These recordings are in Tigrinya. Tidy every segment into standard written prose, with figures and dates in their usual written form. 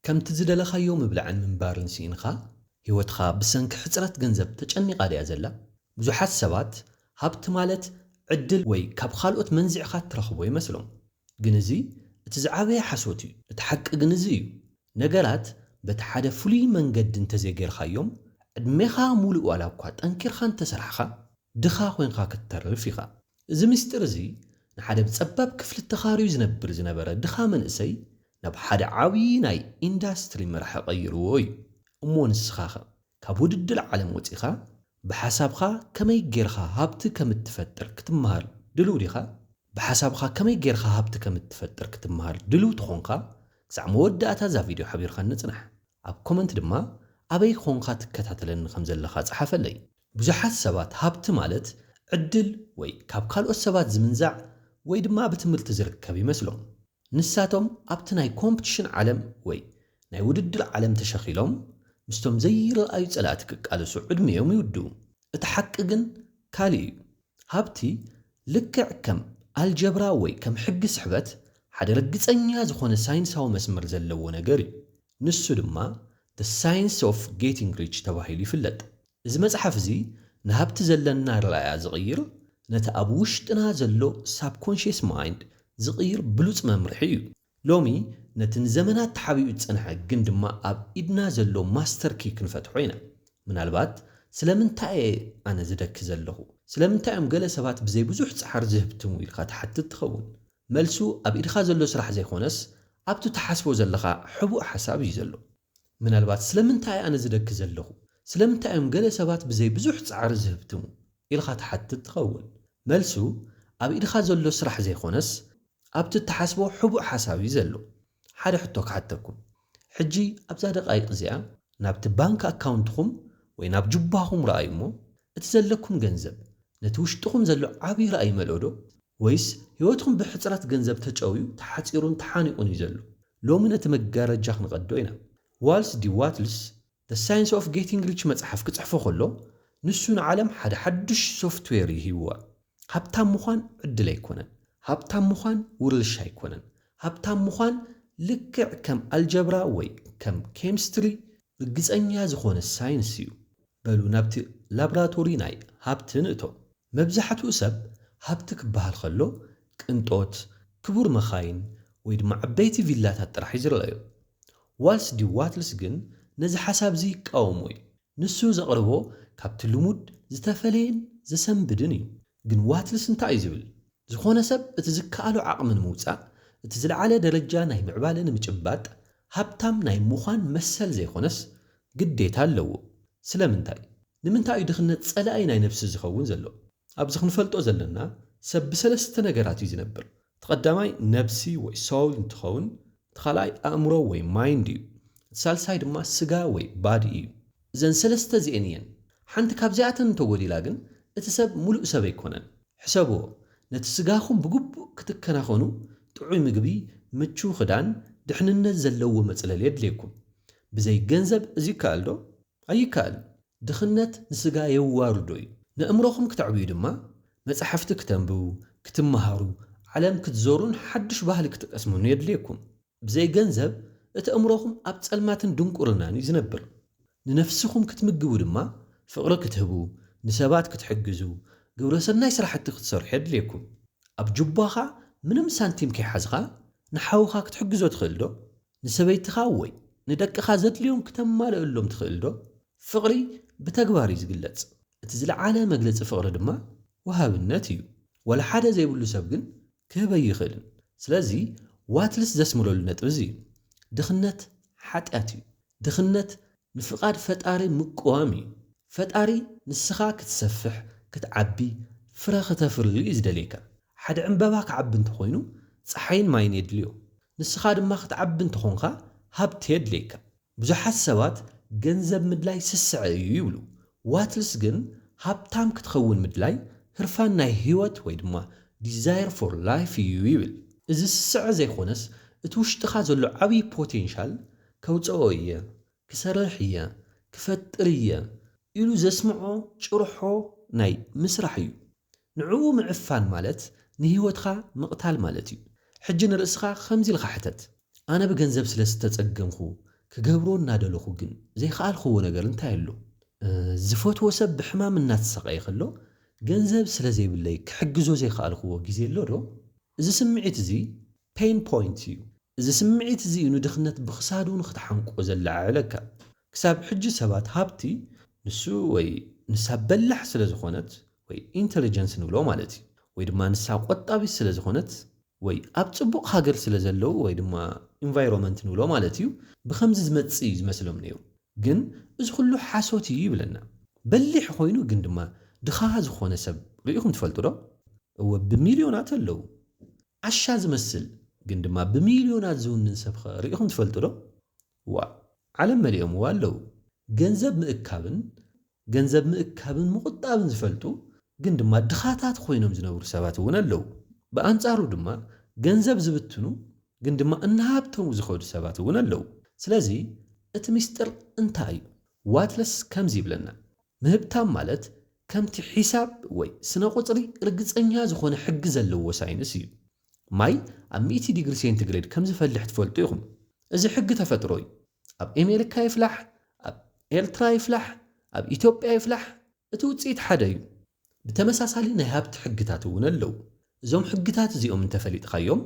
كم تزدلخايو مبلعن منبارن سينخا هيوتخا بسنك حصرت ገንዘብ ተጨኒቃ ديا زلا ብዙሓት ሰባት ሃብቲ ማለት ዕድል ወይ ካብ ካልኦት መንዚዕኻ ትረኽቦ ይመስሎም ግን እዚ እቲ ዝዓበየ ሓሶት እዩ እቲ ሓቂ ግን እዚ እዩ ነገራት በቲ ሓደ ፍሉይ መንገዲ እንተዘይጌርካዮም ዕድሜኻ ሙሉእ ዋላ እኳ ጠንኪርካ እንተሰርሕኻ ድኻ ኮይንካ ክትተርፍ ኢኻ እዚ ምስጢር እዚ ንሓደ ብፀባብ ክፍሊ ተኻርዩ ዝነበረ ድኻ መንእሰይ ናብ ሓደ ዓብዪ ናይ ኢንዳስትሪ መርሐ ቀይርዎ እዩ እሞ ንስኻ ካብ ውድድር ዓለም ወፂኻ بحسابك كما يجيرها هابت كم تفتر كتمهر دلو ديخا بحسابك كما يجيرها هابت كم تفتر كتمهر دلو تخونكا ساع موداتا ذا فيديو حبير خان نصنح اب كومنت دما ابي خونكا تكتاتلن خمزلخا صحفلي بزحات سبات هابت مالت عدل وي كاب كالوس سبات زمنزع وي دما بتمرت زركب يመስሎም ንሳቶም ኣብቲ ናይ ኮምፒቲሽን ዓለም ወይ ናይ ውድድር ዓለም ተሸኺሎም مستم زي رأي صلاتك على سعود ميوم يودو اتحق جن كالي هابتي لكع كم الجبرا وي كم حق سحبت حدا رقصنيا زخونه ساينساو مسمر زلو نغري نسو دما the science of getting rich ተባሂሉ ይፍለጥ እዚ መጽሐፍ እዚ ንሃብቲ ዘለና ራእያ ዝቕይር ነቲ ኣብ ውሽጥና ዘሎ subconscious mind ዝቕይር ብሉጽ መምርሒ እዩ ሎሚ ነትን ዘመናት ተሓቢኡ ጽንሐ ግን ድማ ኣብ ኢድና ዘሎ ማስተር ኪ ክንፈትሖ ኢና ምናልባት ስለምንታይ ኣነ ዝደክ ዘለኹ ስለምንታይም ገለ ሰባት ብዘይ ብዙሕ ጻሕር ዝህብትሙ ኢልካ ተሓትት ትኸውን መልሱ ኣብ ኢድኻ ዘሎ ስራሕ ዘይኾነስ ኣብቱ ተሓስቦ ዘለኻ ሕቡእ ሓሳብ እዩ ዘሎ ምናልባት ስለምንታይ ኣነ ዝደክ ዘለኹ ስለምንታይም ገለ ሰባት ብዘይ ብዙሕ ጻሕር ዝህብትሙ ኢልካ ተሓትት ትኸውን መልሱ ኣብ ኢድኻ ዘሎ ስራሕ ዘይኾነስ ኣብቱ ተሓስቦ ሕቡእ ሓሳብ እዩ ዘሎ ሓደ ሕቶ ክሓተኩም ሕጂ ኣብዛ ደቃይቕ እዚኣ ናብቲ ባንክ ኣካውንትኩም ወይ ናብ ጅባኹም ረኣዩ እሞ እቲ ዘለኩም ገንዘብ ነቲ ውሽጥኩም ዘሎ ዓብዪ ረኣይ መልኦዶ ወይስ ህይወትኩም ብሕፅረት ገንዘብ ተጨውዩ ተሓፂሩን ተሓኒቑን እዩ ዘሎ ሎሚ ነቲ መጋረጃ ክንቐዶ ኢና ዋልስ ዲ ዋትልስ the science of getting rich መጽሓፍ ክጽሕፎ ከሎ ንሱ ንዓለም ሓደ ሓድሽ ሶፍትዌር ይሂብዋ ሃብታም ምዃን ዕድል ኣይኮነን ሃብታም ምዃን ውርልሽ ኣይኮነን ሃብታም ምዃን ልክዕ ከም አልጀብራ ወይ ከም ኬሚስትሪ ርግፀኛ ዝኾነ ሳይንስ እዩ በሉ ናብቲ ላብራቶሪ ናይ ሃብቲ ንእቶ መብዛሕትኡ ሰብ ሃብቲ ክበሃል ከሎ ቅንጦት ክቡር መኻይን ወይ ድማ ዓበይቲ ቪላታት ጥራሕ ይዝረአዮ ዋልስ ዲ ዋትልስ ግን ነዚ ሓሳብ እዚ ይቃወሞ እዩ ንሱ ዘቕርቦ ካብቲ ልሙድ ዝተፈለየን ዘሰንብድን እዩ ግን ዋትልስ እንታይ እዩ ዝብል ዝኾነ ሰብ እቲ ዝከኣሎ ዓቕሚ ንምውፃእ እቲ ዝለዓለ ደረጃ ናይ ምዕባለ ንምጭባጥ ሃብታም ናይ ምዃን መሰል ዘይኾነስ ግዴታ ኣለዎ ስለምንታይ ንምንታይ እዩ ድኽነት ጸላኢ ናይ ነፍሲ ዝኸውን ዘሎ ኣብዚ ክንፈልጦ ዘለና ሰብ ብሰለስተ ነገራት እዩ ዝነብር ተቐዳማይ ነፍሲ ወይ ሶል እንትኸውን ተኻልኣይ ኣእምሮ ወይ ማይንድ እዩ ሳልሳይ ድማ ስጋ ወይ ባዲ እዩ እዘን ሰለስተ እዚአን እየን ሓንቲ ካብዚኣተን እንተጎዲላ ግን እቲ ሰብ ሙሉእ ሰብ ኣይኮነን ሕሰብዎ ነቲ ስጋኹም ብግቡእ ክትከናኸኑ ጥዑይ ምግቢ ምቹው ክዳን ድሕንነት ዘለዎ መጽለል የድልየኩም ብዘይ ገንዘብ እዚ ይከኣል ዶ ኣይከኣል ድኽነት ንስጋ የዋርዶ እዩ ንእምሮኹም ክትዕብዩ ድማ መጽሓፍቲ ከተንብቡ ክትመሃሩ ዓለም ክትዞሩን ሓድሽ ባህሊ ክትቀስሙን የድልየኩም ብዘይ ገንዘብ እቲ እምሮኹም ኣብ ጸልማትን ድንቁርናን እዩ ዝነብር ንነፍስኹም ክትምግቡ ድማ ፍቕሪ ክትህቡ ንሰባት ክትሕግዙ ግብረ ሰናይ ስራሕቲ ክትሰርሑ የድልየኩም ኣብ ጅባኻ ምንም ሳንቲም ከይሓዝኻ ንሓውኻ ክትሕግዞ ትኽእል ዶ ንሰበይትኻ ወይ ንደቅኻ ዘድልዮም ክተማልአሎም ትኽእል ዶ ፍቕሪ ብተግባር እዩ ዝግለጽ እቲ ዝለዓለ መግለፂ ፍቕሪ ድማ ወሃብነት እዩ ወላ ሓደ ዘይብሉ ሰብ ግን ክህበ ይኽእልን ስለዚ ዋትልስ ዘስምረሉ ነጥብ እዚ እዩ ድኽነት ሓጢኣት እዩ ድኽነት ንፍቓድ ፈጣሪ ምቁዋም እዩ ፈጣሪ ንስኻ ክትሰፍሕ ክትዓቢ ፍረ ከተፍሪ እዩ ዝደልየካ ሓደ ዕምበባ ክዓቢ እንተኾይኑ ፀሓይን ማይን የድልዮ ንስኻ ድማ ክትዓቢ እንተኾንካ ሃብቲ የድልየካ ብዙሓት ሰባት ገንዘብ ምድላይ ስስዕ እዩ ይብሉ ዋትልስ ግን ሃብታም ክትኸውን ምድላይ ህርፋን ናይ ህይወት ወይ ድማ ዲዛይር ፎር ላይፍ እዩ ይብል እዚ ስስዕ ዘይኮነስ እቲ ውሽጥኻ ዘሎ ዓብዪ ፖቴንሻል ከውፅኦ እየ ክሰርሕ እየ ክፈጥር እየ ኢሉ ዘስምዖ ጭርሖ ናይ ምስራሕ እዩ ንዕኡ ምዕፋን ማለት ንህይወትካ ምቕታል ማለት እዩ ሕጂ ንርእስኻ ከምዚ ኢልካ ሕተት ኣነ ብገንዘብ ስለ ዝተጸገምኹ ክገብሮ እናደለኹ ግን ዘይከኣልኽዎ ነገር እንታይ ኣሎ ዝፈትዎ ሰብ ብሕማም እናተሰቃየ ከሎ ገንዘብ ስለ ዘይብለይ ክሕግዞ ዘይከኣልኽዎ ግዜ ኣሎ ዶ እዚ ስምዒት እዚ ፔን ፖይንት እዩ እዚ ስምዒት እዚ ንድኽነት ብክሳዱ ንክትሓንቆ ዘላዓለካ ክሳብ ሕጂ ሰባት ሃብቲ ንሱ ወይ ንሳ በላሕ ስለ ዝኾነት ወይ ኢንተሊጀንስ ንብሎ ማለት እዩ ወይ ድማ ንሳ ቆጣቢት ስለ ዝኾነት ወይ ኣብ ጽቡቕ ሃገር ስለ ዘለው ወይ ድማ ኢንቫይሮንመንት ንብሎ ማለት እዩ ብከምዚ ዝመጽእ እዩ ዝመስሎም ነይሩ ግን እዚ ኩሉ ሓሶት እዩ ይብለና በሊሕ ኮይኑ ግን ድማ ድኻ ዝኾነ ሰብ ርኢኹም ትፈልጡ ዶ እወ ብሚልዮናት ኣለው ዓሻ ዝመስል ግን ድማ ብሚልዮናት ዝውንን ሰብ ርኢኹም ትፈልጡ ዶ ዋ ዓለም መሊኦም ኣለው ገንዘብ ምእካብን ምቁጣብን ዝፈልጡ ግን ድማ ድኻታት ኮይኖም ዝነብሩ ሰባት እውን ኣለው ብኣንጻሩ ድማ ገንዘብ ዝብትኑ ግን ድማ እናሃብቶም ዝኸዱ ሰባት እውን ኣለው ስለዚ እቲ ምስጢር እንታይ እዩ ዋትለስ ከምዚ ይብለና ምህብታም ማለት ከምቲ ሒሳብ ወይ ስነ ቁፅሪ ርግፀኛ ዝኾነ ሕጊ ዘለዎ ሳይንስ እዩ ማይ ኣብ 100 ዲግሪ ሴንቲግሬድ ከም ዝፈልሕ ትፈልጡ ኢኹም እዚ ሕጊ ተፈጥሮ እዩ ኣብ ኣሜሪካ ይፍላሕ ኣብ ኤርትራ ይፍላሕ ኣብ ኢትዮጵያ ይፍላሕ እቲ ውፅኢት ሓደ እዩ ብተመሳሳሊ ናይ ሃብቲ ሕግታት እውን ኣለው እዞም ሕግታት እዚኦም እንተፈሊጥካዮም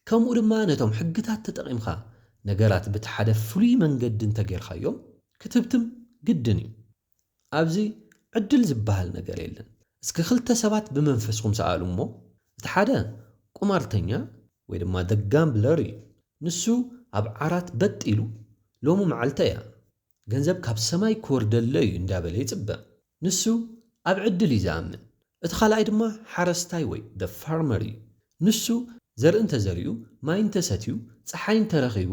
ከምኡ ድማ ነቶም ሕግታት ተጠቒምካ ነገራት በቲ ሓደ ፍሉይ መንገዲ እንተጌርካዮም ክትብትም ግድን እዩ ኣብዚ ዕድል ዝበሃል ነገር የለን እስኪ ክልተ ሰባት ብመንፈስኩም ሰኣሉ እሞ እቲ ሓደ ቁማርተኛ ወይ ድማ ደጋምብለር እዩ ንሱ ኣብ ዓራት በጢሉ ሎሙ መዓልተ እያ ገንዘብ ካብ ሰማይ ክወርደለ እዩ እንዳበለ ይጽበ ንሱ ኣብ ዕድል እዩ ዝኣምን እቲ ካልኣይ ድማ ሓረስታይ ወይ ደ ፋርመር እዩ ንሱ ዘርኢ እንተዘሪኡ ማይ እንተሰትዩ ፀሓይ እንተረኺቡ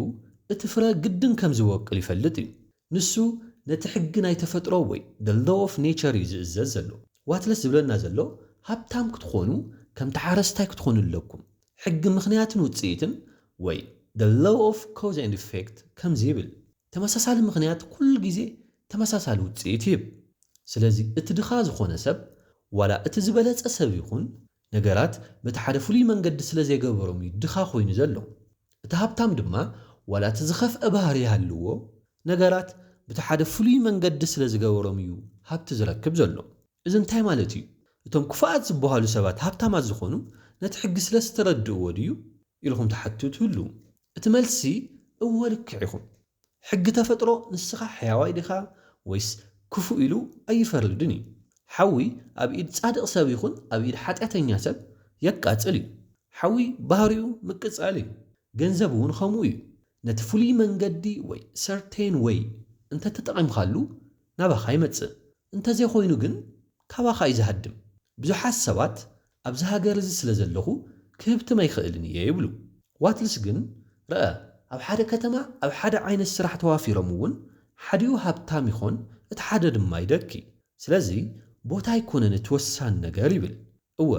እቲ ፍረ ግድን ከም ዝወቅል ይፈልጥ እዩ ንሱ ነቲ ሕጊ ናይ ተፈጥሮ ወይ ደ ሎው ኦፍ ኔቸር እዩ ዝእዘዝ ዘሎ ዋትለስ ዝብለና ዘሎ ሃብታም ክትኾኑ ከምቲ ሓረስታይ ክትኾኑ ኣለኩም ሕጊ ምኽንያትን ውፅኢትን ወይ ደ ሎው ኦፍ ኮዝ ኤንድ ኢፌክት ከምዚ ይብል ተመሳሳሊ ምኽንያት ኩሉ ግዜ ተመሳሳሊ ውፅኢት ይህብ ስለዚ እቲ ድኻ ዝኾነ ሰብ ዋላ እቲ ዝበለፀ ሰብ ይኹን ነገራት በቲ ሓደ ፍሉይ መንገዲ ስለ ዘይገበሮም እዩ ድኻ ኮይኑ ዘሎ እቲ ሃብታም ድማ ዋላ እቲ ዝኸፍአ ባህሪ ይሃልዎ ነገራት በቲ ሓደ ፍሉይ መንገዲ ስለ ዝገበሮም እዩ ሃብቲ ዝረክብ ዘሎ እዚ እንታይ ማለት እዩ እቶም ክፉኣት ዝበሃሉ ሰባት ሃብታማት ዝኾኑ ነቲ ሕጊ ስለ ዝተረድእዎ ድዩ ኢልኩም ተሓትቱሉ እቲ መልሲ እወ ልክዕ ኢኹም ሕጊ ተፈጥሮ ንስኻ ሕያዋይ ዲኻ ወይስ ክፉእ ኢሉ ኣይፈርድን እዩ ሓዊ ኣብ ኢድ ጻድቕ ሰብ ይኹን ኣብ ኢድ ሓጢአተኛ ሰብ የቃጽል እዩ ሓዊ ባህሪኡ ምቅጻል እዩ ገንዘብ እውን ከምኡ እዩ ነቲ ፍሉይ መንገዲ ወይ ሰርቴን ወይ እንተተጠቒምካሉ ናባኻ ይመጽእ እንተዘይኮይኑ ግን ካባኻ እዩ ዝሃድም ብዙሓት ሰባት ኣብዚ ሃገር እዚ ስለ ዘለኹ ክህብትም ኣይክእልን እየ ይብሉ ዋትልስ ግን ረአ ኣብ ሓደ ከተማ ኣብ ሓደ ዓይነት ስራሕ ተዋፊሮም እውን ሓዲኡ ሃብታም ይኾን እቲ ሓደ ድማ ይደኪ ስለዚ ቦታ ኣይኮነን እቲ ወሳኒ ነገር ይብል እወ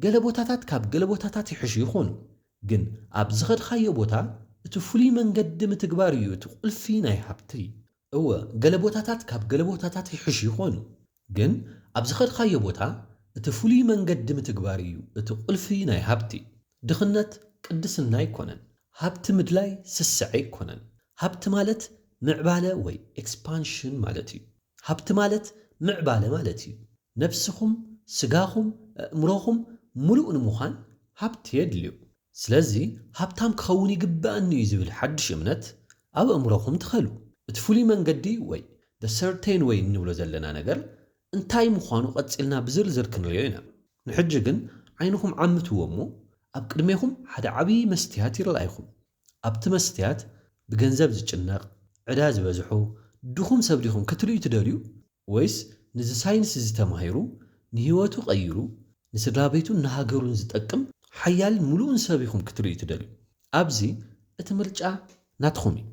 ገለ ቦታታት ካብ ገለ ቦታታት ይሕሹ ይኾኑ ግን ኣብ ዝኸድካዮ ቦታ እቲ ፍሉይ መንገዲ ምትግባር እዩ እቲ ቁልፊ ናይ ሃብቲ እወ ገለ ቦታታት ካብ ገለ ቦታታት ይሕሹ ይኾኑ ግን ኣብ ዝኸድካዮ ቦታ እቲ ፍሉይ መንገዲ ምትግባር እዩ እቲ ቁልፊ ናይ ሃብቲ ድኽነት ቅድስና ኣይኮነን ሃብቲ ምድላይ ስስዕ ኣይኮነን ሃብቲ ማለት ምዕባለ ወይ ኤክስፓንሽን ማለት እዩ ሃብቲ ማለት ምዕባለ ማለት እዩ ነፍስኹም ስጋኹም እምሮኹም ሙሉእ ንምዃን ሃብቲ የድልዩ ስለዚ ሃብታም ክኸውን ይግባአኒ እዩ ዝብል ሓድሽ እምነት ኣብ እምሮኹም ትኸሉ እቲ ፍሉይ መንገዲ ወይ ደ ሰርቴን ወይ እንብሎ ዘለና ነገር እንታይ ምዃኑ ቀፂልና ብዝርዝር ክንሪኦ ኢና ንሕጂ ግን ዓይንኹም ዓምትዎ እሞ ኣብ ቅድሜኹም ሓደ ዓብዪ መስትያት ይረኣይኹም ኣብቲ መስትያት ብገንዘብ ዝጭነቕ ዕዳ ዝበዝሖ ድኹም ሰብ ዲኹም ክትርእዩ ትደልዩ ወይስ ንዚ ሳይንስ ዝተማሂሩ ንህይወቱ ቀይሩ ንስድራ ቤቱን ንሃገሩን ዝጠቅም ሓያልን ሙሉእን ሰብ ኢኹም ክትርእዩ ትደልዩ ኣብዚ እቲ ምርጫ ናትኹም እዩ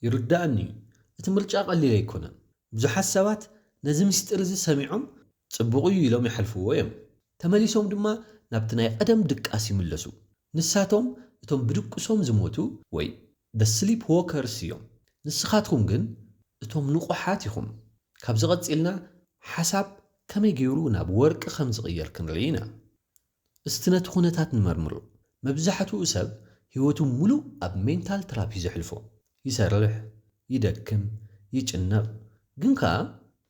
ይርዳእኒ እዩ እቲ ምርጫ ቀሊል ኣይኮነን ብዙሓት ሰባት ነዚ ምስጢር እዚ ሰሚዖም ጽቡቕ እዩ ኢሎም ይሓልፍዎ እዮም ተመሊሶም ድማ ናብቲ ናይ ቀደም ድቃስ ይምለሱ ንሳቶም እቶም ብድቁሶም ዝሞቱ ወይ ደ ስሊፕ ዎከርስ እዮም ንስኻትኩም ግን እቶም ንቑሓት ኢኹም ካብ ዝቐፂልና ሓሳብ ከመይ ገይሩ ናብ ወርቂ ከም ዝቕየር ክንርኢ ኢና እስቲ ነቲ ኩነታት ንመርምሮ መብዛሕትኡ ሰብ ህይወቱ ሙሉእ ኣብ ሜንታል ተራፒ ዘሕልፎ ይሰርሕ ይደክም ይጭነቕ ግን ከዓ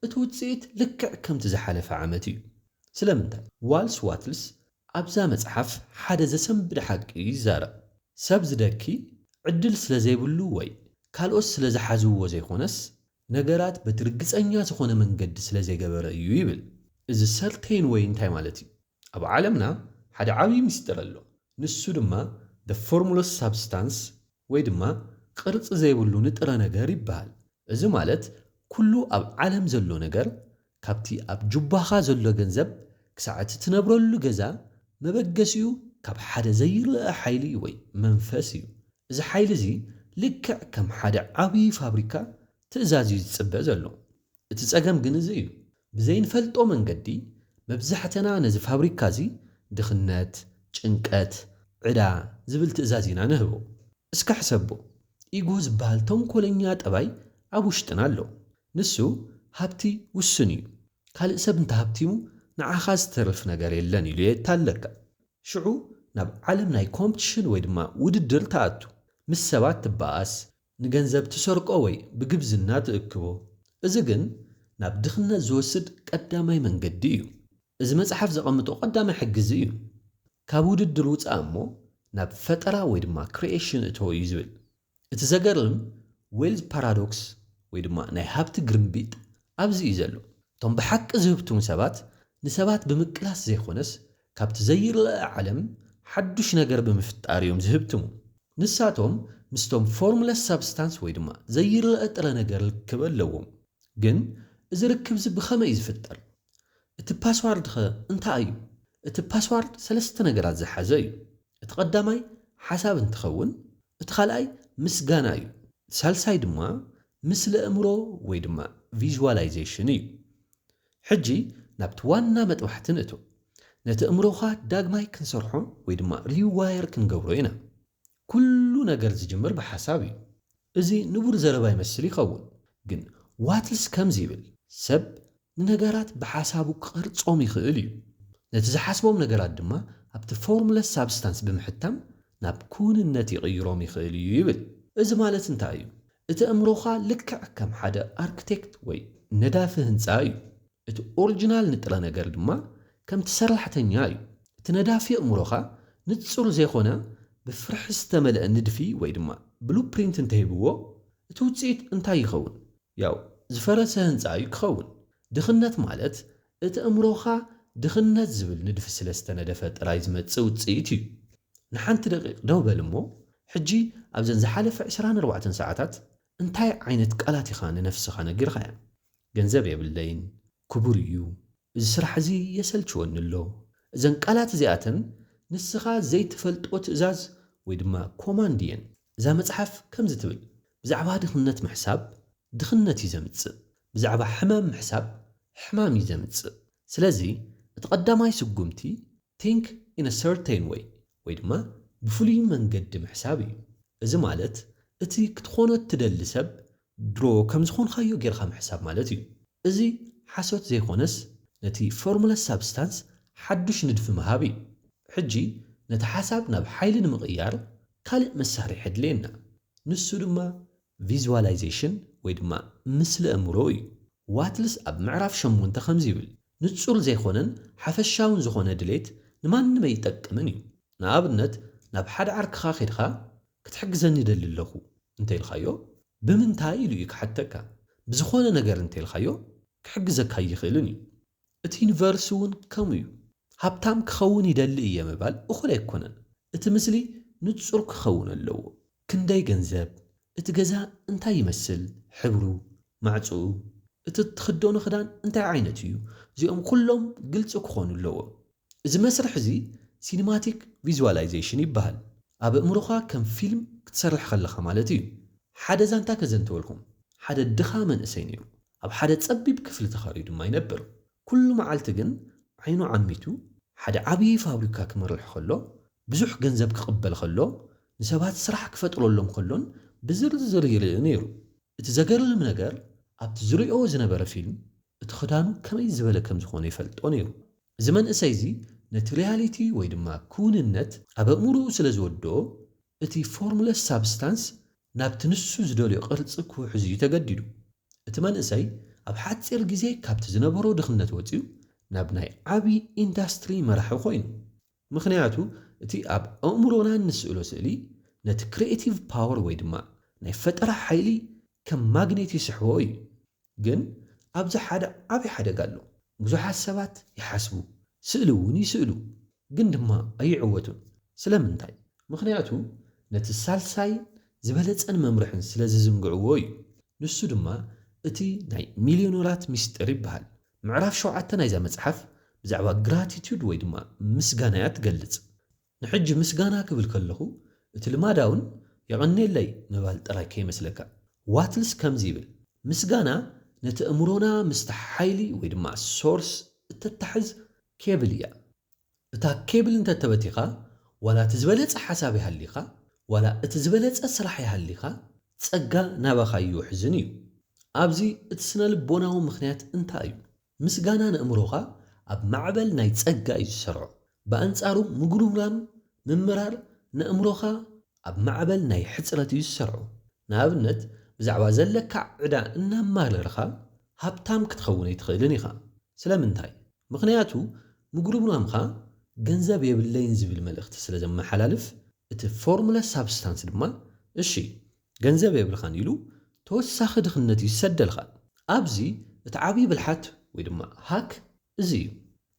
እቲ ውፅኢት ልክዕ ከምቲ ዝሓለፈ ዓመት እዩ ስለምንታይ ዋልስ ዋትልስ ኣብዛ መጽሓፍ ሓደ ዘሰንብድ ሓቂ ይዛረብ ሰብ ዝደኪ ዕድል ስለ ዘይብሉ ወይ ካልኦት ስለ ዝሓዝዎ ዘይኾነስ ነገራት በትርግፀኛ ዝኾነ መንገዲ ስለ ዘይገበረ እዩ ይብል እዚ ሰርቴን ወይ እንታይ ማለት እዩ ኣብ ዓለምና ሓደ ዓብዪ ምስጢር ኣሎ ንሱ ድማ the formless substance ወይ ድማ ቅርፂ ዘይብሉ ንጥረ ነገር ይበሃል እዚ ማለት ኩሉ ኣብ ዓለም ዘሎ ነገር ካብቲ ኣብ ጅባኻ ዘሎ ገንዘብ ክሳዕ እቲ ትነብረሉ ገዛ መበገሲኡ ካብ ሓደ ዘይርአ ሓይሊ ወይ መንፈስ እዩ እዚ ሓይሊ እዚ ልክዕ ከም ሓደ ዓብዪ ፋብሪካ ትእዛዝ እዩ ዝፅበእ ዘሎ እቲ ፀገም ግን እዚ እዩ ብዘይንፈልጦ መንገዲ መብዛሕተና ነዚ ፋብሪካ እዚ ድኽነት ጭንቀት ዕዳ ዝብል ትእዛዝ ኢና ንህቦ እስካ ሕሰቦ ኢጎ ዝበሃል ተንኮለኛ ጠባይ ኣብ ውሽጥና ኣሎ ንሱ ሃብቲ ውስን እዩ ካልእ ሰብ እንተሃብቲሙ ንዓኻ ዝተርፍ ነገር የለን ኢሉ የታለካ ሽዑ ናብ ዓለም ናይ ኮምፒቲሽን ወይ ድማ ውድድር ተኣቱ ምስ ሰባት ትበኣስ ንገንዘብ ትሰርቆ ወይ ብግብዝና ትእክቦ እዚ ግን ናብ ድኽነት ዝወስድ ቀዳማይ መንገዲ እዩ እዚ መጽሓፍ ዘቐምጦ ቀዳማይ ሕግዚ እዩ ካብ ውድድር ውፃእ እሞ ናብ ፈጠራ ወይ ድማ ክሪኤሽን እተወ እዩ ዝብል እቲ ዘገርም ዌልዝ ፓራዶክስ ወይ ድማ ናይ ሃብቲ ግርምቢጥ ኣብዚ እዩ ዘሎ እቶም ብሓቂ ዝህብቱም ሰባት ንሰባት ብምቅላስ ዘይኾነስ ካብቲ ዘይርአ ዓለም ሓዱሽ ነገር ብምፍጣር እዮም ዝህብትሙ ንሳቶም ምስቶም ፎርሙለስ ሳብስታንስ ወይ ድማ ዘይርአ ጥረ ነገር ርክብ ኣለዎም ግን እዚ ርክብ እዚ ብኸመይ እዩ ዝፍጠር እቲ ፓስዋርድ ኸ እንታይ እዩ እቲ ፓስዋርድ ሰለስተ ነገራት ዝሓዘ እዩ እቲ ቀዳማይ ሓሳብ እንትኸውን እቲ ካልኣይ ምስጋና እዩ እቲ ሳልሳይ ድማ ምስሊ ኣእምሮ ወይ ድማ ቪዥዋላይዜሽን እዩ ሕጂ ናብቲ ዋና መጥባሕቲ ንእቱ ነቲ እምሮኻ ዳግማይ ክንሰርሖ ወይ ድማ ሪዋየር ክንገብሮ ኢና ኩሉ ነገር ዝጅምር ብሓሳብ እዩ እዚ ንቡር ዘረባ ይመስል ይኸውን ግን ዋትልስ ከምዚ ይብል ሰብ ንነገራት ብሓሳቡ ክቐርጾም ይኽእል እዩ ነቲ ዝሓስቦም ነገራት ድማ ኣብቲ ፎርሙለስ ሳብስታንስ ብምሕታም ናብ ኩንነት ይቕይሮም ይኽእል እዩ ይብል እዚ ማለት እንታይ እዩ እቲ እምሮኻ ልክዕ ከም ሓደ ኣርክቴክት ወይ ነዳፊ ህንፃ እዩ እቲ ኦሪጂናል ንጥረ ነገር ድማ ከምቲ ሰራሕተኛ እዩ እቲ ነዳፊ እምሮኻ ንጹር ዘይኮነ ብፍርሒ ዝተመልአ ንድፊ ወይ ድማ ብሉፕሪንት እንተሂብዎ እቲ ውፅኢት እንታይ ይኸውን ያው ዝፈረሰ ህንፃ እዩ ክኸውን ድኽነት ማለት እቲ እምሮኻ ድኽነት ዝብል ንድፊ ስለ ዝተነደፈ ጥራይ ዝመጽእ ውፅኢት እዩ ንሓንቲ ደቂቕ ደው በል እሞ ሕጂ ኣብዘን ዝሓለፈ 24 ሰዓታት እንታይ ዓይነት ቃላት ኢኻ ንነፍስኻ ነጊርኻያ ገንዘብ የብለይን ክቡር እዩ እዚ ስራሕ እዚ የሰልችወኒ ኣሎ እዘን ቃላት እዚኣተን ንስኻ ዘይትፈልጦ ትእዛዝ ወይ ድማ ኮማንድ እየን እዛ መጽሓፍ ከምዚ ትብል ብዛዕባ ድኽነት ምሕሳብ ድኽነት እዩ ዘምጽእ ብዛዕባ ሕማም ምሕሳብ ሕማም እዩ ዘምጽእ ስለዚ እቲ ቀዳማይ ስጉምቲ ቲንክ ኢን አ ሰርቴን ወይ ድማ ብፍሉይ መንገዲ ምሕሳብ እዩ እዚ ማለት እቲ ክትኾኖ እትደሊ ሰብ ድሮ ከም ዝኾንካዮ ጌርካ ምሕሳብ ማለት እዩ እዚ ሓሶት ዘይኮነስ ነቲ ፎርሙለስ ሳብስታንስ ሓዱሽ ንድፊ ምሃብ እዩ ሕጂ ነቲ ሓሳብ ናብ ሓይሊ ንምቕያር ካልእ መሳርሒ የድልየና ንሱ ድማ ቪዥዋላይዜሽን ወይ ድማ ምስሊ ኣእምሮ እዩ ዋትልስ ኣብ ምዕራፍ 8 ከምዚ ይብል ንጹር ዘይኮነን ሓፈሻውን ዝኾነ ድሌት ንማንም ኣይጠቅምን እዩ ንኣብነት ናብ ሓደ ዓርክኻ ኸድኻ ክትሕግዘኒ ይደሊ ኣለኹ እንተኢልኻዮ ብምንታይ ኢሉ እዩ ክሓተካ ብዝኾነ ነገር እንተኢልኻዮ ክሕግዘካ ይኽእልን እዩ እቲ ዩኒቨርስ እውን ከምኡ እዩ ሃብታም ክኸውን ይደሊ እየ ምባል እኹል ኣይኮነን እቲ ምስሊ ንጹር ክኸውን ኣለዎ ክንደይ ገንዘብ እቲ ገዛ እንታይ ይመስል ሕብሩ ማዕፅኡ እቲ ትኽደኖ ክዳን እንታይ ዓይነት እዩ እዚኦም ኩሎም ግልፂ ክኾኑ ኣለዎ እዚ መስርሕ እዚ ሲኒማቲክ ቪዥዋላይዜሽን ይበሃል ኣብ እምሮኻ ከም ፊልም ክትሰርሕ ከለኻ ማለት እዩ ሓደ ዛንታ ከዘንተወልኩም ሓደ ድኻ መንእሰይ ነይሩ ኣብ ሓደ ጸቢብ ክፍሊ ተኸሪዩ ድማ ይነብር ኩሉ መዓልቲ ግን ዓይኑ ዓሚቱ ሓደ ዓብዪ ፋብሪካ ክመርሕ ከሎ ብዙሕ ገንዘብ ክቕበል ከሎ ንሰባት ስራሕ ክፈጥረሎም ከሎን ብዝርዝር ይርኢ ነይሩ እቲ ዘገርም ነገር ኣብቲ ዝሪኦ ዝነበረ ፊልም እቲ ክዳኑ ከመይ ዝበለ ከም ዝኾነ ይፈልጦ ነይሩ እዚ መንእሰይ እዚ ነቲ ሪያሊቲ ወይ ድማ ኩንነት ኣብ ኣእምሮኡ ስለ ዝወድኦ እቲ ፎርሙለስ ሳብስታንስ ናብቲ ንሱ ዝደልዮ ቅርፂ ክውሕዝ እዩ ተገዲዱ። እቲ መንእሰይ ኣብ ሓፂር ግዜ ካብቲ ዝነበሮ ድኽነት ወፂኡ ናብ ናይ ዓብዪ ኢንዳስትሪ መራሒ ኮይኑ፣ ምክንያቱ እቲ ኣብ ኣእምሮና ንስእሎ ስእሊ ነቲ ክሪኤቲቭ ፓወር ወይ ድማ ናይ ፈጠራ ሓይሊ ከም ማግኔት ይስሕቦ እዩ። ግን ኣብዚ ሓደ ዓብዪ ሓደጋ ኣሎ። ብዙሓት ሰባት ይሓስቡ ስእሊ እውን ይስእሉ፣ ግን ድማ ኣይዕወቱን። ስለምንታይ? ምክንያቱ ነቲ ሳልሳይ ዝበለፀን መምርሕን ስለ ዝዝንግዕዎ እዩ። ንሱ ድማ እቲ ናይ ሚልዮነራት ሚስጥር ይበሃል። ምዕራፍ 7 ናይዛ መጽሓፍ ብዛዕባ ግራቲቱድ ወይ ድማ ምስጋና እያ ትገልጽ። ንሕጂ ምስጋና ክብል ከለኹ እቲ ልማዳውን የቐኒየለይ ምባል ጥራይ ከይመስለካ። ዋትልስ ከምዚ ይብል፣ ምስጋና ነቲ እምሮና ምስቲ ሓይሊ ወይ ድማ ሶርስ እተታሕዝ ኬብል እያ። እታ ኬብል እንተተበቲኻ ዋላ እቲ ዝበለፀ ሓሳብ ይሃሊኻ ዋላ እቲ ዝበለፀ ስራሕ ይሃሊኻ ፀጋ ናባኻ ይውሕዝን እዩ። ኣብዚ እቲ ስነ ልቦናዊ ምኽንያት እንታይ እዩ? ምስጋና ንእምሮኻ ኣብ ማዕበል ናይ ፀጋ እዩ ዝሰርዖ። ብኣንጻሩ ምጉርምራም ምምራር ንእምሮኻ ኣብ ማዕበል ናይ ሕፅረት እዩ ዝሰርዖ። ንኣብነት ብዛዕባ ዘለካ ዕዳ እናማረርኻ ሃብታም ክትኸውን ኣይትኽእልን ኢኻ። ስለምንታይ? ምክንያቱ ምጉርምራምኻ ገንዘብ የብለይን ዝብል መልእኽቲ ስለ ዘመሓላልፍ፣ እቲ ፎርሙላ ሳብስታንስ ድማ እሺ ገንዘብ የብልኻን ኢሉ ተወሳኺ ድኽነት እዩ ዝሰደልኻ። ኣብዚ እቲ ዓብዪ ብልሓት ወይ ድማ ሃክ እዚ እዩ።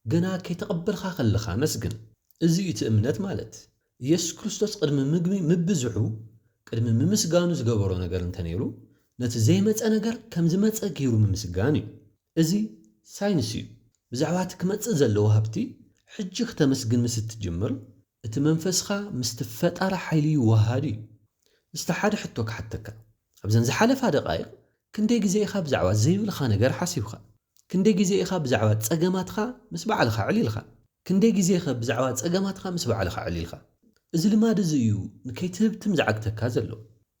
ገና ከይተቐበልኻ ከለኻ መስግን። እዚ እቲ እምነት ማለት ኢየሱስ ክርስቶስ ቅድሚ ምግቢ ምብዝሑ ቅድሚ ምምስጋኑ ዝገበሮ ነገር እንተነይሩ ነቲ ዘይመፀ ነገር ከም ዝመፀ ገይሩ ምምስጋን እዩ። እዚ ሳይንስ እዩ። ብዛዕባ እቲ ክመፅእ ዘለዎ ሃብቲ ሕጂ ክተመስግን ምስ እትጅምር እቲ መንፈስኻ ምስቲ ፈጣሪ ሓይሊ ይወሃድ እዩ። እስቲ ሓደ ሕቶ ክሓተካ፣ ኣብዘን ዝሓለፋ ደቓይቕ ክንደይ ግዜ ኢኻ ብዛዕባ ዘይብልኻ ነገር ሓሲብካ? ክንደይ ግዜ ኢኻ ብዛዕባ ፀገማትካ ምስ በዓልኻ ዕሊልካ? ክንደይ ግዜ ኢኻ ብዛዕባ ፀገማትካ ምስ በዓልኻ ዕሊልካ? እዚ ልማድ እዚ እዩ ንከይትህብትም ዝዓግተካ ዘሎ።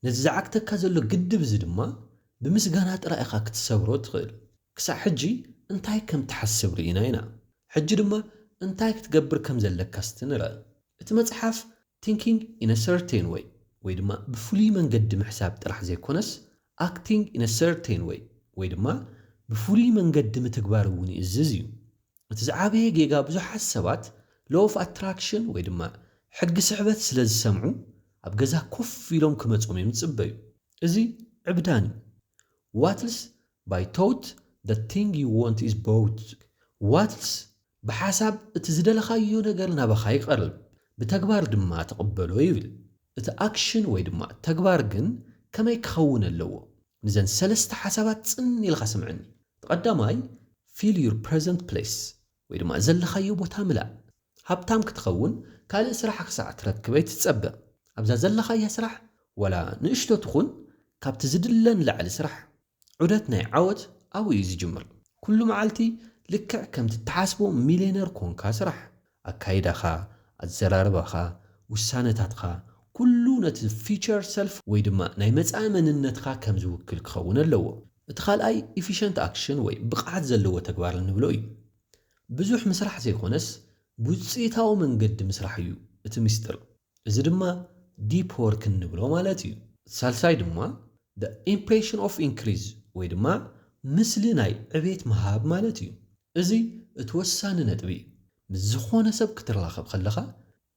ነዚ ዝዓግተካ ዘሎ ግድብ እዚ ድማ ብምስጋና ጥራይ ኢኻ ክትሰብሮ ትኽእል። ክሳብ ሕጂ እንታይ ከም ትሓስብ ርኢና ኢና። ሕጂ ድማ እንታይ ክትገብር ከም ዘለካ ስቲ ንርአ። እቲ መጽሓፍ ቲንኪንግ ኢን አ ሰርቴን ወይ ወይ ድማ ብፍሉይ መንገዲ ምሕሳብ ጥራሕ ዘይኮነስ ኣክቲንግ ኢን አ ሰርቴን ወይ ድማ ብፍሉይ መንገዲ ምትግባር እውን ይእዝዝ እዩ። እቲ ዝዓበየ ጌጋ ብዙሓት ሰባት ሎው ኦፍ ኣትራክሽን ወይ ድማ ሕጊ ስሕበት ስለ ዝሰምዑ ኣብ ገዛ ኮፍ ኢሎም ክመጾም እዮም ዝጽበዩ። እዚ ዕብዳን እዩ። ዋትልስ ባይ ቶት the thing you want is bought። ዋትልስ ብሓሳብ እቲ ዝደለኻዮ ነገር ናባኻ ይቐርብ፣ ብተግባር ድማ ተቐበሎ ይብል። እቲ ኣክሽን ወይ ድማ ተግባር ግን ከመይ ክኸውን ኣለዎ? ንዘን ሰለስተ ሓሳባት ጽን ኢልኻ ስምዕኒ። ተቐዳማይ ፊል ዩር ፕሬዘንት ፕሌስ ወይ ድማ ዘለኻዮ ቦታ ምላእ። ሃብታም ክትኸውን ካልእ ስራሕ ክሳዕ ትረክበይ ትጸበቕ። ኣብዛ ዘለኻያ ስራሕ ወላ ንእሽቶ ትኹን ካብቲ ዝድለን ላዕሊ ስራሕ ዑደት ናይ ዓወት ኣብኡ እዩ ዝጅምር። ኩሉ መዓልቲ ልክዕ ከምቲ እትሓስቦ ሚልዮነር ኮንካ ስራሕ። ኣካይዳኻ፣ ኣዘራርባኻ፣ ውሳነታትኻ ኩሉ ነቲ ፊቸር ሰልፍ ወይ ድማ ናይ መጻኢ መንነትካ ከም ዝውክል ክኸውን ኣለዎ። እቲ ካልኣይ ኢፊሽንት ኣክሽን ወይ ብቕዓት ዘለዎ ተግባር እንብሎ እዩ። ብዙሕ ምስራሕ ዘይኮነስ ብውፅኢታዊ መንገዲ ምስራሕ እዩ እቲ ምስጢር። እዚ ድማ ዲፕ ወርክ እንብሎ ማለት እዩ። ሳልሳይ ድማ the impression of increase ወይ ድማ ምስሊ ናይ ዕቤት መሃብ ማለት እዩ። እዚ እቲ ወሳኒ ነጥቢ እዩ። ምስ ዝኾነ ሰብ ክትራኸብ ከለኻ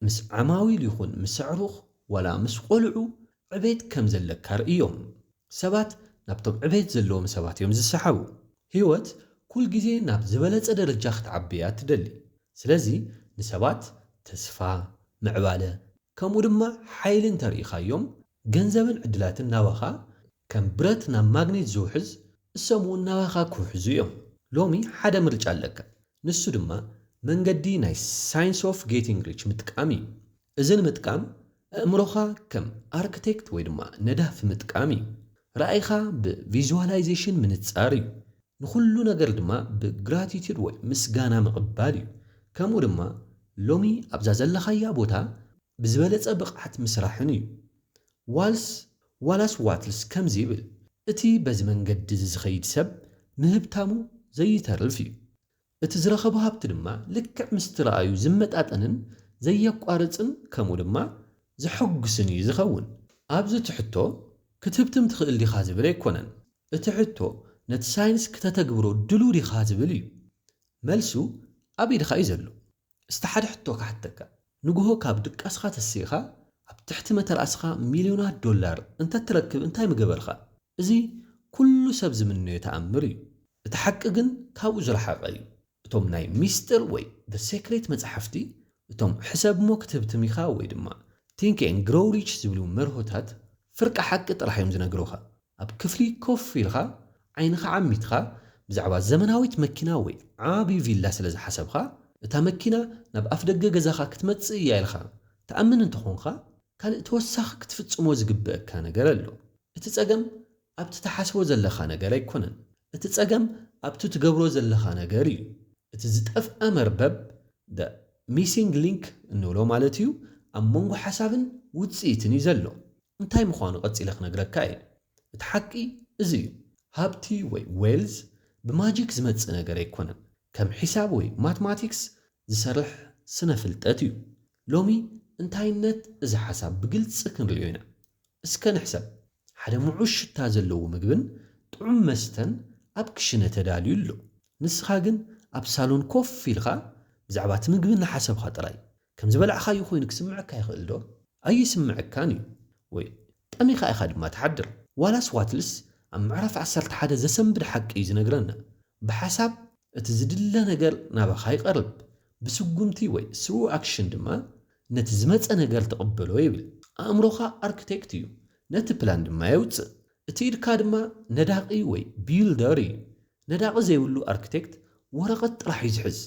ምስ ዓማዊል ይኹን ምስ ኣዕሩኽ ወላ ምስ ቆልዑ ዕቤት ከም ዘለካ ርእዮም። ሰባት ናብቶም ዕቤት ዘለዎም ሰባት እዮም ዝሰሓቡ። ህይወት ኩል ግዜ ናብ ዝበለፀ ደረጃ ክትዓብያ ትደሊ። ስለዚ ንሰባት ተስፋ፣ ምዕባለ ከምኡ ድማ ሓይሊ እንተርእኻዮም ገንዘብን ዕድላትን ናባኻ ከም ብረት ናብ ማግኔት ዝውሕዝ እሰምውን ናባኻ ክውሕዙ እዮም። ሎሚ ሓደ ምርጫ ኣለካ። ንሱ ድማ መንገዲ ናይ ሳይንስ ኦፍ ጌቲንግ ሪች ምጥቃም እዩ። እዚ ንምጥቃም ኣእምሮኻ ከም ኣርክቴክት ወይ ድማ ነዳፊ ምጥቃም እዩ። ራእይኻ ብቪዥዋላይዜሽን ምንጻር እዩ። ንኩሉ ነገር ድማ ብግራቲቱድ ወይ ምስጋና ምቕባል እዩ። ከምኡ ድማ ሎሚ ኣብዛ ዘለኻያ ቦታ ብዝበለፀ ብቕዓት ምስራሕን እዩ። ዋላስ ዋትልስ ከምዚ ይብል፣ እቲ በዚ መንገዲ ዝኸይድ ሰብ ምህብታሙ ዘይተርፍ እዩ። እቲ ዝረኸቦ ሃብቲ ድማ ልክዕ ምስቲ ረኣዩ ዝመጣጠንን ዘየቋርፅን ከምኡ ድማ ዘሐጉስን እዩ ዝኸውን። ኣብዚ ትሕቶ ክትብትም ትኽእል ዲኻ ዝብል ኣይኮነን እቲ ሕቶ ነቲ ሳይንስ ክተተግብሮ ድሉው ዲኻ ዝብል እዩ መልሱ ኣብ ኢድኻ እዩ ዘሎ እስቲ ሓደ ሕቶ ክሓተካ ንግሆ ካብ ድቃስኻ ተሲኻ ኣብ ትሕቲ መተርኣስኻ ሚልዮናት ዶላር እንተትረክብ እንታይ ምገበርኻ እዚ ኩሉ ሰብ ዝምንዮ ተኣምር እዩ እቲ ሓቂ ግን ካብኡ ዝረሓቐ እዩ እቶም ናይ ሚስጥር ወይ ደ ሴክሬት መጽሓፍቲ እቶም ሕሰብ ሞ ክትብትም ኢኻ ወይ ድማ ቲንክ ኤንድ ግሮው ሪች ዝብሉ መርሆታት ፍርቂ ሓቂ ጥራሕ እዮም ዝነግሩኻ ኣብ ክፍሊ ኮፍ ኢልኻ ዓይንኻ ዓሚትኻ ብዛዕባ ዘመናዊት መኪና ወይ ዓቢ ቪላ ስለ ዝሓሰብኻ እታ መኪና ናብ ኣፍ ደገ ገዛኻ ክትመጽእ እያ ኢልኻ ተኣምን እንተኾንኻ ካልእ ተወሳኺ ክትፍጽሞ ዝግብአካ ነገር ኣሎ እቲ ጸገም ኣብቲ ተሓስቦ ዘለኻ ነገር ኣይኮነን እቲ ጸገም ኣብቲ ትገብሮ ዘለኻ ነገር እዩ እቲ ዝጠፍአ መርበብ ደ ሚሲንግ ሊንክ እንብሎ ማለት እዩ ኣብ መንጎ ሓሳብን ውጽኢትን እዩ ዘሎ እንታይ ምዃኑ ቐጺለ ክነግረካ እየ እቲ ሓቂ እዚ እዩ ሃብቲ ወይ ዌልዝ ብማጂክ ዝመጽእ ነገር ኣይኮነን ከም ሒሳብ ወይ ማትማቲክስ ዝሰርሕ ስነ ፍልጠት እዩ ሎሚ እንታይነት እዚ ሓሳብ ብግልፂ ክንሪኦ ኢና እስከ ንሕሰብ ሓደ ምዑሽ ሽታ ዘለዎ ምግብን ጥዑም መስተን ኣብ ክሽነ ተዳልዩ ኣሎ ንስኻ ግን ኣብ ሳሎን ኮፍ ኢልኻ ብዛዕባ እቲ ምግቢ እናሓሰብኻ ጥራይ ከም ዝበላዕኻዮ ኮይኑ ክስምዐካ ይኽእል ዶ ኣይስምዐካን እዩ ወይ ጠሚኻ ኢኻ ድማ ተሓድር ዋላስ ዋትልስ ኣብ ምዕራፍ 11 ዘሰንብድ ሓቂ እዩ ዝነግረና ብሓሳብ እቲ ዝድለ ነገር ናባኻ ይቐርብ ብስጉምቲ ወይ ስሩ ኣክሽን ድማ ነቲ ዝመፀ ነገር ተቐበሎ ይብል ኣእምሮኻ ኣርክቴክት እዩ ነቲ ፕላን ድማ የውፅእ እቲ ኢድካ ድማ ነዳቒ ወይ ቢልደር እዩ ነዳቒ ዘይብሉ ኣርክቴክት ወረቐት ጥራሕ እዩ ዝሕዝ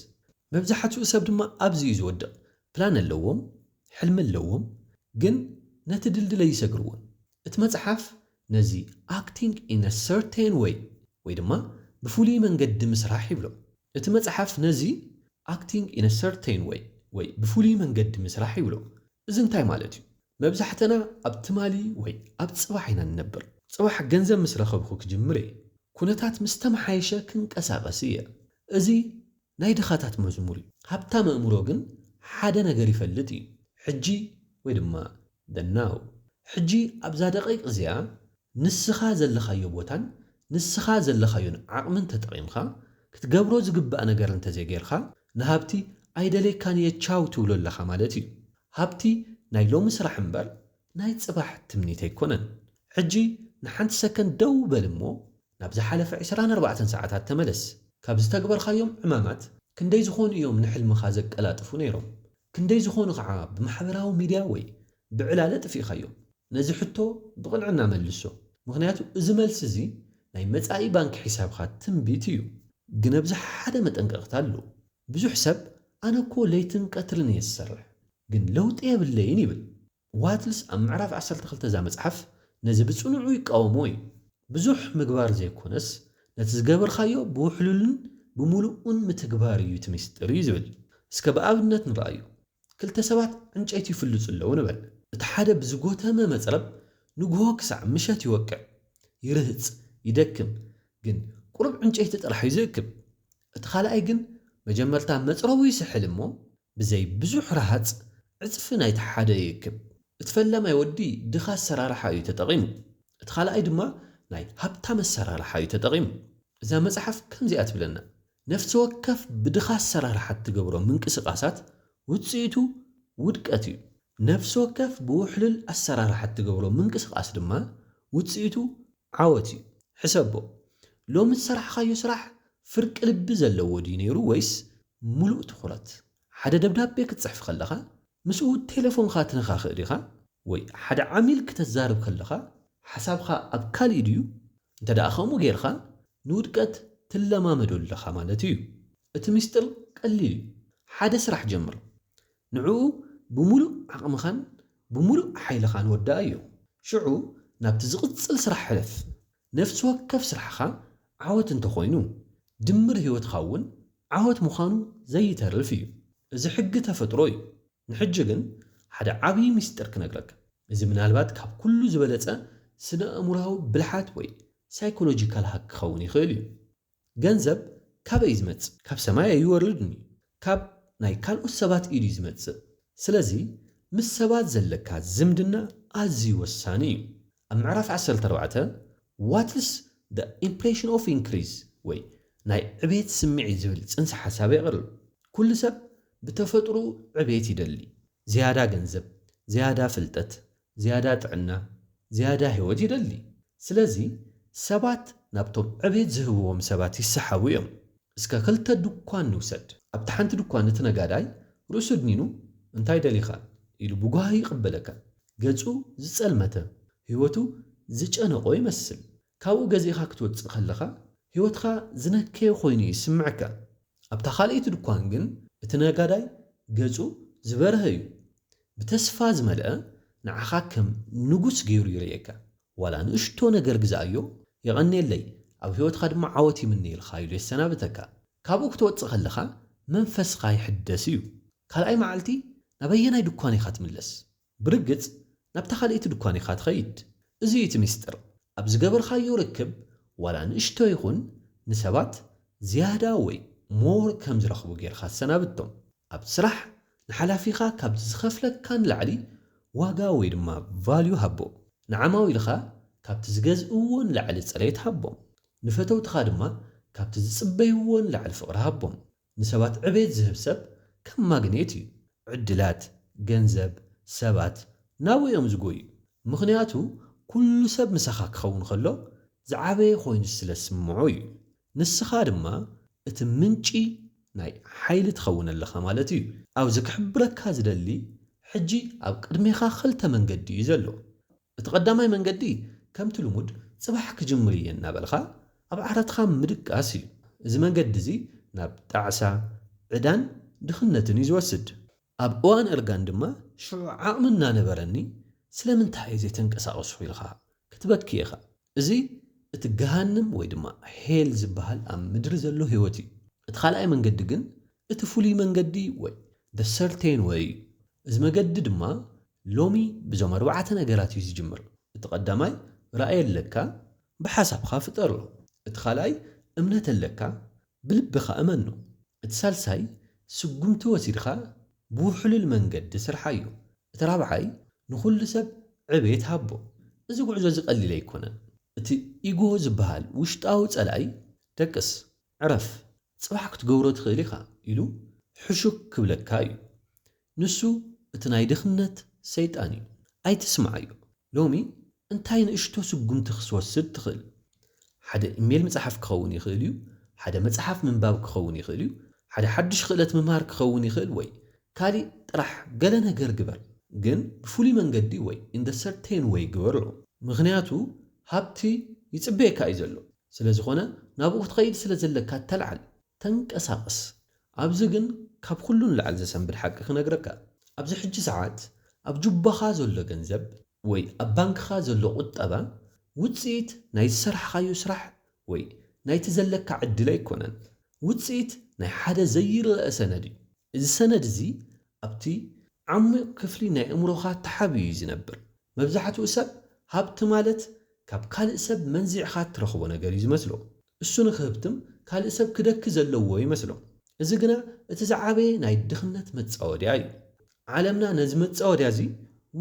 መብዛሕትኡ ሰብ ድማ ኣብዚ እዩ ዝወድቕ ፕላን ኣለዎም ሕልሚ ኣለዎም ግን ነቲ ድልድለ ይሰግርዎን እቲ መጽሓፍ ነዚ acting in a certain way ወይ ድማ ብፍሉይ መንገዲ ምስራሕ ይብሎ እቲ መጽሓፍ ነዚ acting in a certain way ወይ ብፍሉይ መንገዲ ምስራሕ ይብሎ እዚ እንታይ ማለት እዩ መብዛሕተና ኣብ ትማሊ ወይ ኣብ ጽባሕ ኢና ንነብር ጽባሕ ገንዘብ ምስ ረኸብኩ ክጅምር እየ ኩነታት ምስ ተመሓየሸ ክንቀሳቐስ እየ እዚ ናይ ድኻታት መዝሙር እዩ ሃብታም ኣእምሮ ግን ሓደ ነገር ይፈልጥ እዩ ሕጂ ወይ ድማ ደናው ሕጂ ኣብዛ ደቂቕ እዚኣ ንስኻ ዘለኻዮ ቦታን ንስኻ ዘለኻዮን ዓቕምን ተጠቒምካ ክትገብሮ ዝግባእ ነገር እንተዘይጌርካ ንሃብቲ ኣይደሌካን እየ ቻው ትብሎ ኣለኻ ማለት እዩ ሃብቲ ናይ ሎሚ ስራሕ እምበር ናይ ጽባሕ ትምኒት ኣይኮነን ሕጂ ንሓንቲ ሰከንድ ደው በል እሞ ናብ ዝሓለፈ 24 ሰዓታት ተመለስ ካብ ዝተግበርካዮም ዕማማት ክንደይ ዝኾኑ እዮም ንሕልምኻ ዘቀላጥፉ ነይሮም ክንደይ ዝኾኑ ከዓ ብማሕበራዊ ሚድያ ወይ ብዕላለ ጥፊእኻዮም ነዚ ሕቶ ብቕልዕና መልሶ ምክንያቱ እዚ መልሲ እዚ ናይ መጻኢ ባንኪ ሒሳብካ ትንቢት እዩ ግን ኣብዚ ሓደ መጠንቀቕታ ኣሎ ብዙሕ ሰብ ኣነ እኮ ለይትን ቀትርን እየ ዝሰርሕ ግን ለውጢ የብለይን ይብል ዋትልስ ኣብ ምዕራፍ 12 እዛ መጽሓፍ ነዚ ብጽኑዑ ይቃወሞ እዩ ብዙሕ ምግባር ዘይኮነስ ነቲ ዝገበርካዮ ብውሕሉልን ብምሉኡን ምትግባር እዩ እቲ ምስጢር እዩ ዝብል እስከ ብኣብነት ንረኣዩ ክልተ ሰባት ዕንጨይቲ ይፍልጹ ኣለዉ ንበል እቲ ሓደ ብዝጎተመ መፅረብ ንግሆ ክሳዕ ምሸት ይወቅዕ ይርህፅ ይደክም ግን ቁሩብ ዕንጨይቲ ጥራሕ እዩ ዝእክብ እቲ ካልኣይ ግን መጀመርታ መፅረቡ ይስሕል እሞ ብዘይ ብዙሕ ረሃፅ ዕፅፊ ናይቲ ሓደ ይእክብ እቲ ፈላማይ ወዲ ድኻ ኣሰራርሓ እዩ ተጠቒሙ እቲ ካልኣይ ድማ ናይ ሃብታም ኣሰራርሓ እዩ ተጠቒሙ እዛ መጽሓፍ ከምዚኣ ትብለና ነፍሲ ወከፍ ብድኻ ኣሰራርሓ ትገብሮ ምንቅስቓሳት ውፅኢቱ ውድቀት እዩ ነፍሲ ወከፍ ብውሕሉል ኣሰራርሓ ትገብሮ ምንቅስቓስ ድማ ውፅኢቱ ዓወት እዩ ሕሰቦ ሎሚ ዝሰራሕኻዮ ስራሕ ፍርቂ ልቢ ዘለዎ ድዩ ነይሩ ወይስ ሙሉእ ትኹረት ሓደ ደብዳቤ ክትፅሕፍ ከለኻ ምስኡ ቴሌፎንካ ትነኻኽእ ዲኻ ወይ ሓደ ዓሚል ክተዛርብ ከለኻ ሓሳብካ ኣብ ካሊእ ድዩ እንተደኣ ከምኡ ጌርካ ንውድቀት ትለማመዶ ኣለኻ ማለት እዩ እቲ ምስጢር ቀሊል እዩ ሓደ ስራሕ ጀምር ንዕኡ ብምሉእ ዓቕምኻን ብምሉእ ሓይልኻን ወዳእ እዩ ሽዑ ናብቲ ዝቕፅል ስራሕ ሕለፍ ነፍሲ ወከፍ ስራሕኻ ዓወት እንተኾይኑ ድምር ህይወትካ እውን ዓወት ምዃኑ ዘይተርፍ እዩ እዚ ሕጊ ተፈጥሮ እዩ ንሕጂ ግን ሓደ ዓብዪ ምስጢር ክነግረካ እዚ ምናልባት ካብ ኩሉ ዝበለፀ ስነ ኣእምሮዊ ብልሓት ወይ ሳይኮሎጂካል ሃክ ክኸውን ይኽእል እዩ ገንዘብ ካበይ ዝመጽእ ካብ ሰማይ ኣይወርድን ካብ ናይ ካልኦት ሰባት ኢድ ዝመጽእ ስለዚ ምስ ሰባት ዘለካ ዝምድና ኣዝዩ ወሳኒ እዩ ኣብ ምዕራፍ 14 ዋትስ the impression of increase ወይ ናይ ዕቤት ስምዒት ዝብል ጽንሰ ሓሳብ የቕርብ። ኩሉ ሰብ ብተፈጥሮ ዕቤት ይደሊ፣ ዝያዳ ገንዘብ፣ ዝያዳ ፍልጠት፣ ዝያዳ ጥዕና፣ ዝያዳ ህይወት ይደሊ። ስለዚ ሰባት ናብቶም ዕቤት ዝህብዎም ሰባት ይሰሓቡ እዮም። እስከ ክልተ ድኳን ንውሰድ። ኣብቲ ሓንቲ ድኳን እቲ ነጋዳይ ርእሱ ድኒኑ እንታይ ደሊኻ ኢሉ ብጓሂ ይቕበለካ። ገጹ ዝጸልመተ ህይወቱ ዝጨነቆ ይመስል። ካብኡ ገዚእኻ ክትወፅእ ከለኻ ህይወትካ ዝነከየ ኮይኑ ይስምዓካ። ኣብታ ካልእቲ ድኳን ግን እቲ ነጋዳይ ገጹ ዝበርሀ እዩ። ብተስፋ ዝመልአ ንዓኻ ከም ንጉስ ገይሩ ይርኤካ። ዋላ ንእሽቶ ነገር ግዛእዮ የቐኒየለይ ኣብ ህይወትካ ድማ ዓወት ይምነ ኢልካ ኢሉ የሰናብተካ። ካብኡ ክትወፅእ ከለኻ መንፈስካ ይሕደስ እዩ። ካልኣይ መዓልቲ ናበየናይ ድኳን ኢኻ ትምለስ? ብርግጽ ናብታ ካልእቲ ድኳን ኢኻ ትኸይድ። እዚ እቲ ምስጢር። ኣብ ዝገበርካዮ ርክብ ዋላ ንእሽቶ ይኹን ንሰባት ዝያዳ ወይ ሞር ከም ዝረኽቡ ጌርካ ትሰናብቶም። ኣብ ስራሕ ንሓላፊኻ ካብ ዝኸፍለካ ንላዕሊ ዋጋ ወይ ድማ ቫልዩ ሃቦ። ንዓማዊልኻ ካብቲ ዝገዝእዎ ንላዕሊ ጽሬት ሃቦም። ንፈተውትኻ ድማ ካብቲ ዝጽበይዎ ንላዕሊ ፍቕሪ ሃቦም። ንሰባት ዕቤት ዝህብ ሰብ ከም ማግኔት እዩ። ዕድላት፣ ገንዘብ፣ ሰባት ናብኦም ዝጎዩ። ምኽንያቱ ኩሉ ሰብ ምሳኻ ክኸውን ከሎ ዝዓበየ ኮይኑ ስለ ዝስምዖ እዩ። ንስኻ ድማ እቲ ምንጪ ናይ ሓይሊ ትኸውን ኣለኻ ማለት እዩ። ኣብዚ ክሕብረካ ዝደሊ ሕጂ ኣብ ቅድሜኻ ክልተ መንገዲ እዩ ዘሎ። እቲ ቀዳማይ መንገዲ ከምቲ ልሙድ ጽባሕ ክጅምር እየ እናበልኻ ኣብ ዓረትኻ ምድቃስ እዩ። እዚ መንገዲ እዚ ናብ ጣዕሳ፣ ዕዳን፣ ድኽነትን እዩ ዝወስድ። ኣብ እዋን እርጋን ድማ ሽዑ ዓቕሚ እናነበረኒ ስለምንታይ ዘይተንቀሳቐስኩ ኢልኻ ክትበኪ ኢኻ። እዚ እቲ ገሃንም ወይ ድማ ሄል ዝበሃል ኣብ ምድሪ ዘሎ ህይወት እዩ። እቲ ካልኣይ መንገዲ ግን እቲ ፍሉይ መንገዲ ወይ the certain way እዩ። እዚ መንገዲ ድማ ሎሚ ብዞም 4 ነገራት እዩ ዝጅምር። እቲ ቀዳማይ ራእይ ኣለካ፣ ብሓሳብካ ፍጠሮ። እቲ ካልኣይ እምነት ኣለካ፣ ብልብኻ እመኖ። እቲ ሳልሳይ ስጉምቲ ወሲድካ ብውሕሉል መንገዲ ስርሓ እዩ። እቲ ራብዓይ ንኹሉ ሰብ ዕቤት ሃቦ። እዚ ጉዕዞ ዝቐሊል ኣይኮነን። እቲ ኢጎ ዝበሃል ውሽጣዊ ጸላኢ ደቅስ፣ ዕረፍ፣ ጽባሕ ክትገብሮ ትኽእል ኢኻ ኢሉ ሕሹክ ክብለካ እዩ። ንሱ እቲ ናይ ድኽነት ሰይጣን እዩ። ኣይትስማዓዮ። ሎሚ እንታይ ንእሽቶ ስጉምቲ ክትወስድ ትኽእል? ሓደ ኢሜል ምጽሓፍ ክኸውን ይኽእል እዩ። ሓደ መጽሓፍ ምንባብ ክኸውን ይኽእል እዩ። ሓደ ሓድሽ ክእለት ምምሃር ክኸውን ይኽእል ወይ ካሊእ ጥራሕ ገለ ነገር ግበር። ግን ብፍሉይ መንገዲ ወይ in the certain way ግበርሎ። ምኽንያቱ ሃብቲ ይጽበየካ እዩ ዘሎ። ስለ ዝኾነ ናብኡ ክትኸይድ ስለ ዘለካ ተልዓል፣ ተንቀሳቐስ። ኣብዚ ግን ካብ ኩሉ ንላዕሊ ዘሰንብድ ሓቂ ክነግረካ፣ ኣብዚ ሕጂ ሰዓት ኣብ ጁባኻ ዘሎ ገንዘብ ወይ ኣብ ባንክኻ ዘሎ ቁጠባ ውፅኢት ናይ ዝሰርሕኻዮ ስራሕ ወይ ናይቲ ዘለካ ዕድል ኣይኮነን። ውፅኢት ናይ ሓደ ዘይርአ ሰነድ እዩ። እዚ ሰነድ እዚ ኣብቲ ዓሚቕ ክፍሊ ናይ እምሮኻ ተሓቢኡ እዩ ዝነብር። መብዛሕትኡ ሰብ ሃብቲ ማለት ካብ ካልእ ሰብ መንዚዕኻ ትረኽቦ ነገር እዩ ዝመስሎ። እሱ ንክህብትም ካልእ ሰብ ክደኪ ዘለዎ ይመስሎ። እዚ ግና እቲ ዝዓበየ ናይ ድኽነት መጻወድያ እዩ። ዓለምና ነዚ መጻወድያ እዚ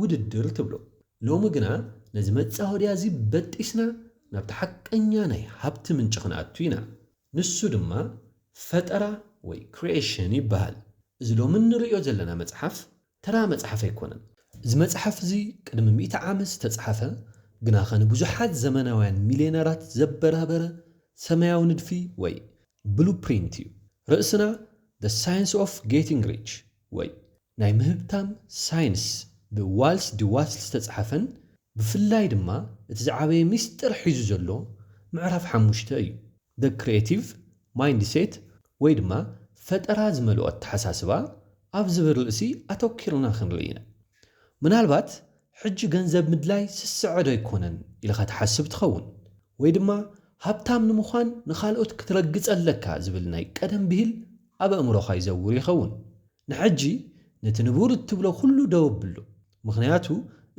ውድድር ትብሎ። ሎሚ ግና ነዚ መጻወድያ እዚ በጢስና ናብቲ ሓቀኛ ናይ ሃብቲ ምንጭ ክንኣቱ ኢና። ንሱ ድማ ፈጠራ ወይ ክሪኤሽን ይበሃል። እዚ ሎሚ እንሪኦ ዘለና መጽሓፍ ተራ መጽሓፍ ኣይኮነን። እዚ መጽሓፍ እዚ ቅድሚ 100 ዓመት ዝተጻሕፈ ግና ኸን ብዙሓት ዘመናውያን ሚልዮነራት ዘበራበረ ሰማያዊ ንድፊ ወይ ብሉፕሪንት እዩ። ርእስና The Science of Getting Rich ወይ ናይ ምህብታም ሳይንስ ብዋልስ ዲዋትስ ዝተጻሕፈን ብፍላይ ድማ እቲ ዝዓበየ ምስጢር ሒዙ ዘሎ ምዕራፍ 5 እዩ። The Creative Mindset ወይ ድማ ፈጠራ ዝመልኦ ኣተሓሳስባ ኣብ ዝብል ርእሲ ኣተኪርና ክንርኢ ኢና። ምናልባት ሕጂ ገንዘብ ምድላይ ስስዕዶ ኣይኮነን ኢልኻ ትሓስብ ትኸውን፣ ወይ ድማ ሃብታም ንምዃን ንኻልኦት ክትረግጸለካ ዝብል ናይ ቀደም ብሂል ኣብ ኣእምሮኻ ይዘውር ይኸውን። ንሕጂ ነቲ ንቡር እትብሎ ኩሉ ደው ኣቢሉ። ምኽንያቱ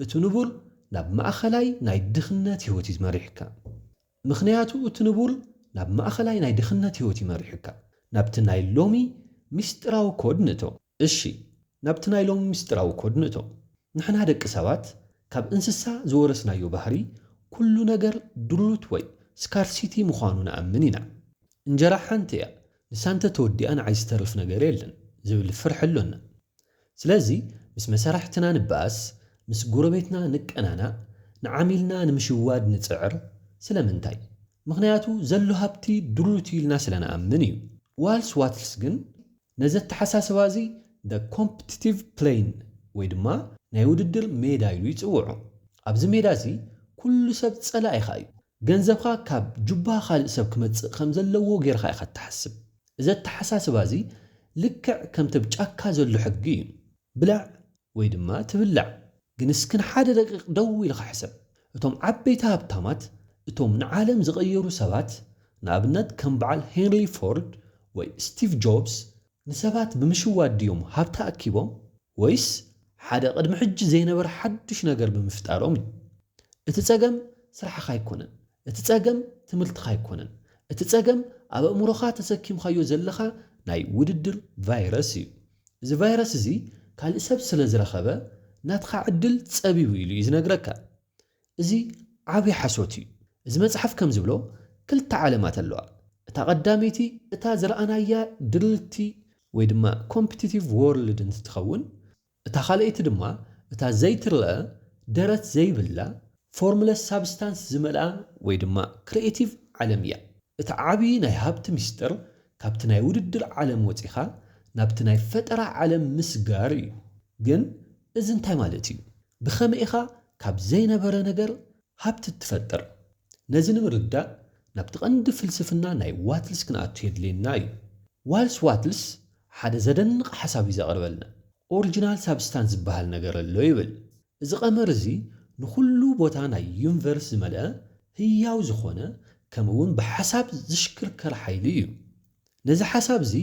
እቲ ንቡር ናብ ማእኸላይ ናይ ድኽነት ህይወት ይመሪሕካ። ናብቲ ናይ ሎሚ ምስጢራዊ ኮድ ንእቶ። እሺ፣ ናብቲ ናይ ሎሚ ምስጢራዊ ኮድ ንእቶ። ንሕና ደቂ ሰባት ካብ እንስሳ ዝወረስናዮ ባህሪ ኩሉ ነገር ድሉት ወይ ስካርሲቲ ምዃኑ ንኣምን ኢና እንጀራ ሓንቲ እያ ንሳንተ ተወዲኣን ዓይዝተርፍ ነገር የለን ዝብል ፍርሕ ኣሎና ስለዚ ምስ መሳርሕትና ንበኣስ ምስ ጎረቤትና ንቀናናእ ንዓሚልና ንምሽዋድ ንፅዕር ስለምንታይ ምክንያቱ ዘሎ ሃብቲ ድሉት ኢልና ስለንኣምን እዩ ዋልስ ዋትልስ ግን ነዚ ኣተሓሳስባ እዚ the competitive plane ወይ ድማ ናይ ውድድር ሜዳ ኢሉ ይፅውዑ ኣብዚ ሜዳ እዚ ኩሉ ሰብ ፀላኢ ኢኻ እዩ ገንዘብካ ካብ ጁባ ካልእ ሰብ ክመፅእ ከም ዘለዎ ጌርካ ኢኻ ትሓስብ እዚ ኣተሓሳስባ እዚ ልክዕ ከምቲ ብጫካ ዘሎ ሕጊ እዩ ብላዕ ወይ ድማ ትብላዕ ግን እስክን ሓደ ደቂቕ ደው ኢልካ ሕሰብ እቶም ዓበይቲ ሃብታማት እቶም ንዓለም ዝቐየሩ ሰባት ንኣብነት ከም በዓል ሄንሪ ፎርድ ወይ ስቲቭ ጆብስ ንሰባት ብምሽዋድ ድዮም ሃብቲ ኣኪቦም ወይስ ሓደ ቅድሚ ሕጂ ዘይነበረ ሓድሽ ነገር ብምፍጣሮም እዩ እቲ ፀገም ስራሕኻ ኣይኮነን እቲ ፀገም ትምህርትኻ ኣይኮነን እቲ ፀገም ኣብ ኣእምሮኻ ተሰኪምካዮ ዘለኻ ናይ ውድድር ቫይረስ እዩ እዚ ቫይረስ እዚ ካልእ ሰብ ስለ ዝረኸበ ናትካ ዕድል ፀቢቡ ኢሉ እዩ ዝነግረካ እዚ ዓብዪ ሓሶት እዩ እዚ መፅሓፍ ከም ዝብሎ ክልተ ዓለማት ኣለዋ እታ ቀዳመይቲ እታ ዝረኣናያ ድልቲ ወይ ድማ ኮምፒቲቲቭ ወርልድ እንትትኸውን እታ ካልአይቲ ድማ እታ ዘይትርአ ደረት ዘይብላ ፎርሙለስ ሳብስታንስ ዝመልኣ ወይ ድማ ክሪኤቲቭ ዓለም እያ እቲ ዓብዪ ናይ ሃብቲ ምስጢር ካብቲ ናይ ውድድር ዓለም ወፂኻ ናብቲ ናይ ፈጠራ ዓለም ምስጋር እዩ ግን እዚ እንታይ ማለት እዩ ብኸመይ ኢኻ ካብ ዘይነበረ ነገር ሃብቲ ትፈጥር ነዚ ንምርዳእ ናብቲ ቀንዲ ፍልስፍና ናይ ዋትልስ ክንኣቱ የድልየና እዩ ዋልስ ዋትልስ ሓደ ዘደንቕ ሓሳብ እዩ ዘቕርበልና ኦሪጂናል ሳብስታንስ ዝበሃል ነገር ኣሎ ይብል እዚ ቀመር እዚ ንኩሉ ቦታ ናይ ዩኒቨርስ ዝመልአ ህያው ዝኾነ ከምውን ብሓሳብ ዝሽክርከር ሓይሊ እዩ ነዚ ሓሳብ እዚ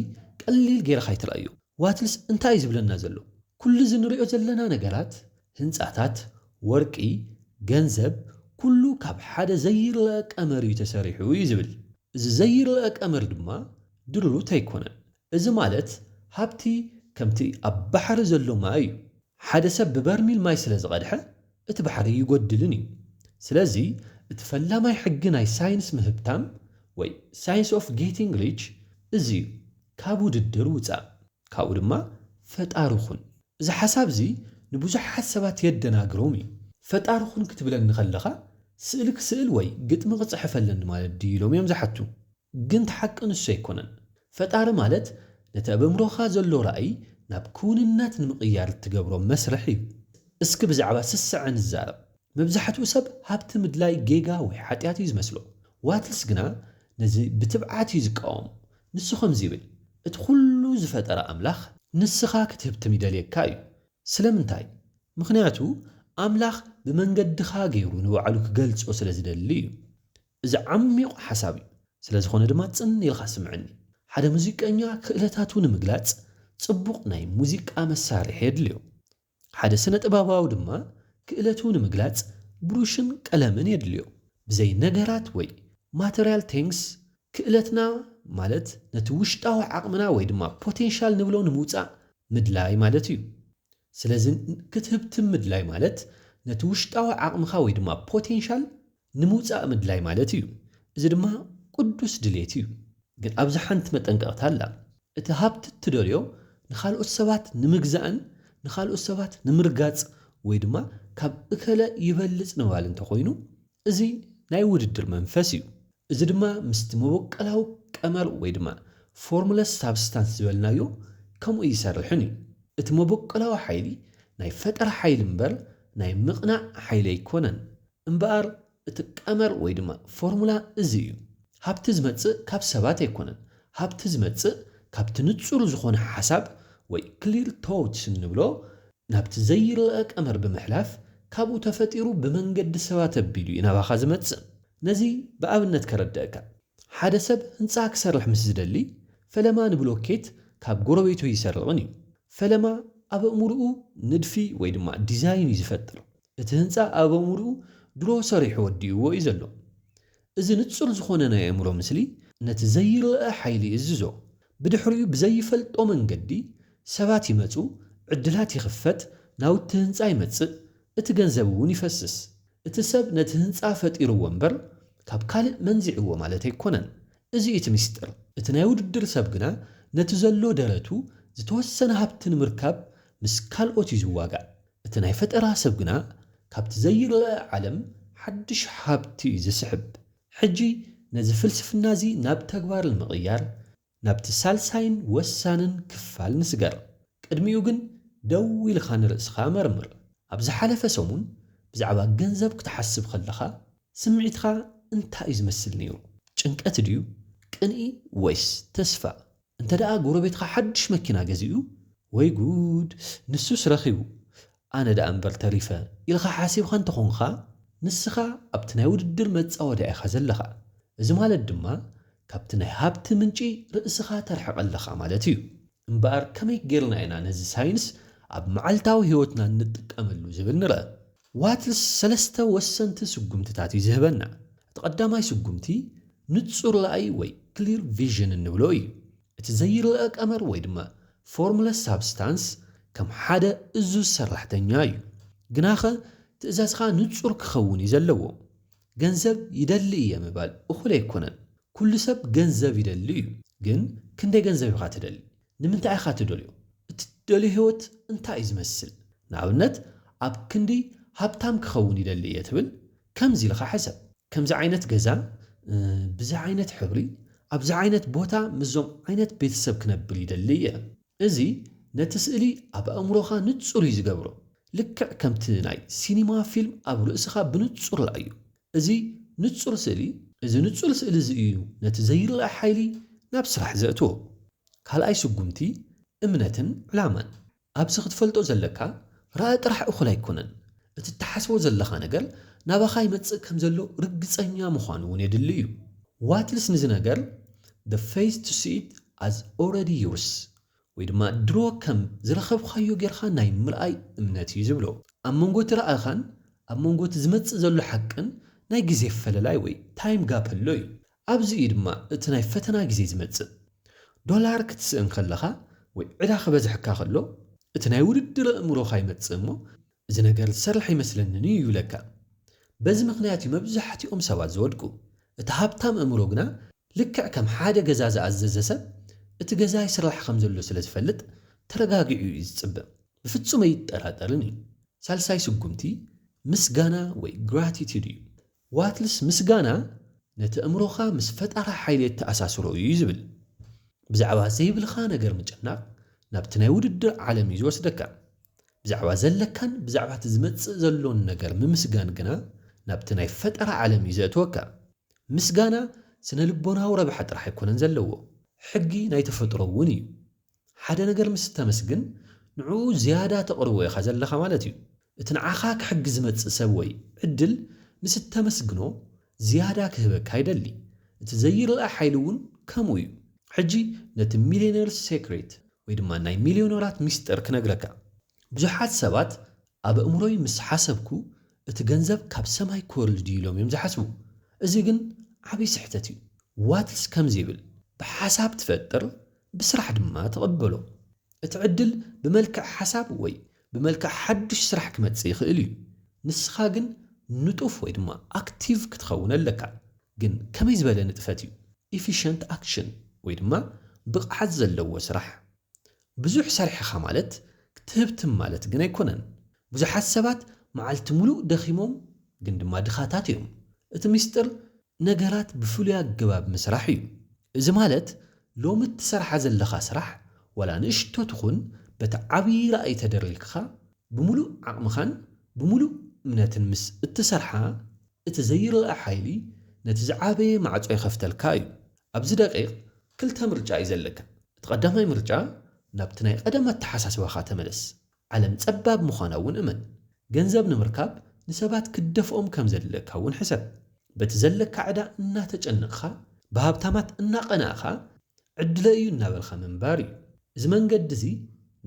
ቀሊል ጌርካ ይትረአዩ ዋትልስ እንታይ እዩ ዝብለና ዘሎ ኩሉ ዝንሪኦ ዘለና ነገራት ህንፃታት ወርቂ ገንዘብ ኩሉ ካብ ሓደ ዘይርአ ቀመር እዩ ተሰሪሑ እዩ ዝብል እዚ ዘይርአ ቀመር ድማ ድሉት ኣይኮነን እዚ ማለት ሃብቲ ከምቲ ኣብ ባሕሪ ዘሎ ማይ እዩ ሓደ ሰብ ብበርሚል ማይ ስለ ዝቐድሐ እቲ ባሕሪ ይጎድልን እዩ ስለዚ እቲ ፈላማይ ሕጊ ናይ ሳይንስ ምህብታም ወይ ሳይንስ ኦፍ ጌቲንግ ሪች እዚ እዩ ካብ ውድድር ውፃእ ካብኡ ድማ ፈጣሪኹን እዚ ሓሳብ እዚ ንብዙሓት ሰባት የደናግሮም እዩ ፈጣሪኹን ክትብለኒ ከለኻ ስእሊ ክስእል ወይ ግጥሚ ክፅሕፈለኒ ማለት ድዩ ኢሎም እዮም ዝሓቱ ግን ተሓቂ ንሱ ኣይኮነን ፈጣሪ ማለት ነቲ ኣብ ኣእምሮኻ ዘሎ ራእይ ናብ ክውንነት ንምቕያር እትገብሮ መስርሕ እዩ እስኪ ብዛዕባ ስስዐ ንዛረብ መብዛሕትኡ ሰብ ሃብቲ ምድላይ ጌጋ ወይ ሓጢኣት እዩ ዝመስሎ ዋትልስ ግና ነዚ ብትብዓት እዩ ዝቃወም ንሱ ከምዚ ይብል እቲ ኩሉ ዝፈጠረ ኣምላኽ ንስኻ ክትህብትም ይደልየካ እዩ ስለምንታይ ምክንያቱ ኣምላኽ ብመንገድኻ ገይሩ ንባዕሉ ክገልጾ ስለ ዝደሊ እዩ እዚ ዓሚቕ ሓሳብ እዩ ስለ ዝኾነ ድማ ፅን ኢልካ ስምዐኒ ሓደ ሙዚቀኛ ክእለታቱ ንምግላጽ ጽቡቕ ናይ ሙዚቃ መሳርሒ የድልዮ ሓደ ስነ ጥበባዊ ድማ ክእለቱ ንምግላጽ ብሩሽን ቀለምን የድልዮ ብዘይ ነገራት ወይ ማቴሪያል ቲንግስ ክእለትና ማለት ነቲ ውሽጣዊ ዓቕምና ወይ ድማ ፖቴንሻል ንብሎ ንምውፃእ ምድላይ ማለት እዩ ስለዚ ክትህብትም ምድላይ ማለት ነቲ ውሽጣዊ ዓቕምኻ ወይ ድማ ፖቴንሻል ንምውፃእ ምድላይ ማለት እዩ እዚ ድማ ቅዱስ ድሌት እዩ ግን ኣብዚ ሓንቲ መጠንቀቕታ ኣላ እቲ ሃብቲ እትደልዮ ንኻልኦት ሰባት ንምግዛእን ንኻልኦት ሰባት ንምርጋፅ ወይ ድማ ካብ እከለ ይበልፅ ንባል እንተኾይኑ እዚ ናይ ውድድር መንፈስ እዩ እዚ ድማ ምስቲ መበቀላዊ ቀመር ወይ ድማ ፎርሙለስ ሳብስታንስ ዝበልናዮ ከምኡ ይሰርሕን እዩ እቲ መበቀላዊ ሓይሊ ናይ ፈጠራ ሓይሊ እምበር ናይ ምቕናዕ ሓይሊ ኣይኮነን እምበኣር እቲ ቀመር ወይ ድማ ፎርሙላ እዚ እዩ ሃብቲ ዝመፅእ ካብ ሰባት ኣይኮነን ሃብቲ ዝመፅእ ካብቲ ንጹር ዝኾነ ሓሳብ ወይ ክሊር ቶትስ እንብሎ ናብቲ ዘይርአ ቀመር ብምሕላፍ ካብኡ ተፈጢሩ ብመንገዲ ሰባት ኣቢሉ እዩ ናባኻ ዝመፅእ ነዚ ብኣብነት ከረድአካ ሓደ ሰብ ህንፃ ክሰርሕ ምስ ዝደሊ ፈለማ ንብሎኬት ካብ ጎረቤቱ ይሰርቕን እዩ ፈለማ ኣብ ኣእምርኡ ንድፊ ወይ ድማ ዲዛይን እዩ ዝፈጥር እቲ ህንፃ ኣብ ኣእምርኡ ድሮ ሰሪሑ ወዲእዎ እዩ ዘሎ እዚ ንጹር ዝኾነ ናይ ኣእምሮ ምስሊ ነቲ ዘይርአ ሓይሊ እዝዞ ብድሕሪኡ ብዘይፈልጦ መንገዲ ሰባት ይመፁ ዕድላት ይኽፈት ናውቲ ህንፃ ይመፅእ እቲ ገንዘብ እውን ይፈስስ እትሰብ ነቲ ህንፃ ፈጢሩ ወንበር ካብ ካልእ መንዚዕዎ ማለት ኣይኮነን እዚ እቲ ምስጢር እቲ ናይ ውድድር ሰብ ግና ነቲ ዘሎ ደረቱ ዝተወሰነ ሃብቲ ንምርካብ ምስ ካልኦት እዩ ዝዋጋእ እቲ ናይ ፈጠራ ሰብ ግና ካብቲ ዘይርአ ዓለም ሓድሽ ሃብቲ እዩ ዝስሕብ ሕጂ ነዚ ፍልስፍና እዚ ናብ ተግባር ንምቕያር ናብቲ ሳልሳይን ወሳንን ክፋል ንስገር ቅድሚኡ ግን ደው ኢልኻ ንርእስኻ መርምር ኣብ ዝሓለፈ ሰሙን ብዛዕባ ገንዘብ ክትሓስብ ከለኻ ስምዒትኻ እንታይ እዩ ዝመስል ነይሩ ጭንቀት ድዩ ቅንኢ ወይስ ተስፋ እንተ ደኣ ጎረቤትካ ሓድሽ መኪና ገዚኡ ወይ ጉድ ንሱስ ረኺቡ ኣነ ደኣ እምበር ተሪፈ ኢልኻ ሓሲብካ እንተኾንካ ንስኻ ኣብቲ ናይ ውድድር መፃወድያ ኢኻ ዘለኻ እዚ ማለት ድማ ካብቲ ናይ ሃብቲ ምንጪ ርእስኻ ተርሕቕ ኣለኻ ማለት እዩ እምበኣር ከመይ ጌርና ኢና ነዚ ሳይንስ ኣብ መዓልታዊ ህይወትና እንጥቀመሉ ዝብል ንርአ ዋትልስ ሰለስተ ወሰንቲ ስጉምትታት እዩ ዝህበና እቲ ቀዳማይ ስጉምቲ ንጹር ረኣይ ወይ ክሊር ቪዥን እንብሎ እዩ እቲ ዘይርአ ቀመር ወይ ድማ ፎርሙለስ ሳብስታንስ ከም ሓደ እዙዝ ሰራሕተኛ እዩ ግናኸ ትእዛዝኻ ንጹር ክኸውን እዩ ዘለዎ ገንዘብ ይደሊ እየ ምባል እኹል ኣይኮነን ኩሉ ሰብ ገንዘብ ይደሊ እዩ ግን ክንደይ ገንዘብ ኢኻ ትደሊ ንምንታይ ኢኻ ትደልዮ እቲ ትደልዮ ህይወት እንታይ እዩ ዝመስል ንኣብነት ኣብ ክንዲ ሃብታም ክኸውን ይደሊ እየ ትብል ከምዚ ኢልኻ ሕሰብ ከምዚ ዓይነት ገዛ ብዚ ዓይነት ሕብሪ ኣብዚ ዓይነት ቦታ ምዞም ዓይነት ቤተሰብ ክነብር ይደሊ እየ እዚ ነቲ ስእሊ ኣብ ኣእምሮኻ ንጹር እዩ ዝገብሮ ልክዕ ከምቲ ናይ ሲኒማ ፊልም ኣብ ርእስኻ ብንጹር ረኣዩ እዚ ንጹር ስእሊ እዚ እዩ ነቲ ዘይርአ ሓይሊ ናብ ስራሕ ዘእትዎ ካልኣይ ስጉምቲ እምነትን ዕላማን ኣብዚ ክትፈልጦ ዘለካ ረአ ጥራሕ እኹል ኣይኮነን እቲ እትሓስቦ ዘለኻ ነገር ናባኻ ይመጽእ ከም ዘሎ ርግፀኛ ምዃኑ እውን የድሊ እዩ ዋትልስ ንዚ ነገር the face to see it as already yours ወይ ድማ ድሮ ከም ዝረኸብካዮ ጌርካ ናይ ምርኣይ እምነት እዩ ዝብሎ ኣብ መንጎ እቲ ረኣኻን ኣብ መንጎ እቲ ዝመጽእ ዘሎ ሓቅን ናይ ግዜ ፈለላይ ወይ ታይም ጋፕ ኣሎ እዩ ኣብዚ እዩ ድማ እቲ ናይ ፈተና ግዜ ዝመጽእ ዶላር ክትስእን ከለኻ ወይ ዕዳ ክበዝሕካ ከሎ እቲ ናይ ውድድር ኣእምሮኻ ይመጽእ እሞ እዚ ነገር ዝሰርሕ ይመስለኒ እዩ ይብለካ በዚ ምክንያት እዩ መብዛሕትኦም ሰባት ዝወድቁ እቲ ሃብታም ኣእምሮ ግና ልክዕ ከም ሓደ ገዛ ዝኣዘዘ ሰብ እቲ ገዛ ይስራሕ ከም ዘሎ ስለ ዝፈልጥ ተረጋጊዑ እዩ ዝጽብቕ ብፍጹም ኣይጠራጠርን እዩ ሳልሳይ ስጉምቲ ምስጋና ወይ ግራቲቱድ እዩ ዋትልስ ምስጋና ነቲ ኣእምሮኻ ምስ ፈጣራ ሓይሊ ተኣሳስሮ እዩ ዝብል ብዛዕባ ዘይብልኻ ነገር ምጭናቕ ናብቲ ናይ ውድድር ዓለም እዩ ዝወስደካ ብዛዕባ ዘለካን ብዛዕባ እቲ ዝመጽእ ዘሎን ነገር ምምስጋን ግና ናብቲ ናይ ፈጠራ ዓለም እዩ ዘእትወካ ምስጋና ስነ ልቦናዊ ረብሓ ጥራሕ ኣይኮነን ዘለዎ ሕጊ ናይ ተፈጥሮ እውን እዩ ሓደ ነገር ምስ ተመስግን ንዕኡ ዝያዳ ተቕርቦ ኢኻ ዘለኻ ማለት እዩ እቲ ንዓኻ ክሕጊ ዝመጽእ ሰብ ወይ ዕድል ምስ ተመስግኖ ዝያዳ ክህበካ ይደሊ እቲ ዘይርአ ሓይሊ እውን ከምኡ እዩ ሕጂ ነቲ ሚሊዮነር ሴክሬት ወይ ድማ ናይ ሚሊዮነራት ሚስጥር ክነግረካ ብዙሓት ሰባት ኣብ ኣእምሮይ ምስ ሓሰብኩ እቲ ገንዘብ ካብ ሰማይ ክወርድ ኢሎም እዮም ዝሓስቡ እዚ ግን ዓብይ ስሕተት እዩ ዋትልስ ከምዚ ይብል ብሓሳብ ትፈጥር ብስራሕ ድማ ተቐበሎ እቲ ዕድል ብመልክዕ ሓሳብ ወይ ብመልክዕ ሓድሽ ስራሕ ክመጽእ ይኽእል እዩ ንስኻ ግን ንጡፍ ወይ ድማ ኣክቲቭ ክትኸውን ኣለካ ግን ከመይ ዝበለ ንጥፈት እዩ ኤፊሽንት ኣክሽን ወይ ድማ ብቕዓት ዘለዎ ስራሕ ብዙሕ ሰሪሕኻ ማለት ክትህብትም ማለት ግን ኣይኮነን ብዙሓት ሰባት መዓልቲ ሙሉእ ደኺሞም ግን ድማ ድኻታት እዮም እቲ ምስጢር ነገራት ብፍሉይ ኣገባብ ምስራሕ እዩ እዚ ማለት ሎሚ እትሰርሓ ዘለኻ ስራሕ ወላ ንእሽቶ ትኹን በቲ ዓብዪ ራእይ ተደሪልካ ብምሉእ ዓቕምኻን ብምሉእ እምነትን ምስ እትሰርሓ እቲ ዘይርአ ሓይሊ ነቲ ዝዓበየ ማዕጾ ይኸፍተልካ እዩ ኣብዚ ደቂቕ ክልተ ምርጫ እዩ ዘለካ እቲ ቀዳማይ ምርጫ ናብቲ ናይ ቀደም ኣተሓሳስባኻ ተመለስ ዓለም ጸባብ ምዃና እውን እመን ገንዘብ ንምርካብ ንሰባት ክደፍኦም ከም ዘለካ እውን ሕሰብ በቲ ዘለካ ዕዳ እናተጨነቕኻ ብሃብታማት እናቐናእኻ ዕድለ እዩ እናበልኻ ምንባር እዩ እዚ መንገዲ እዚ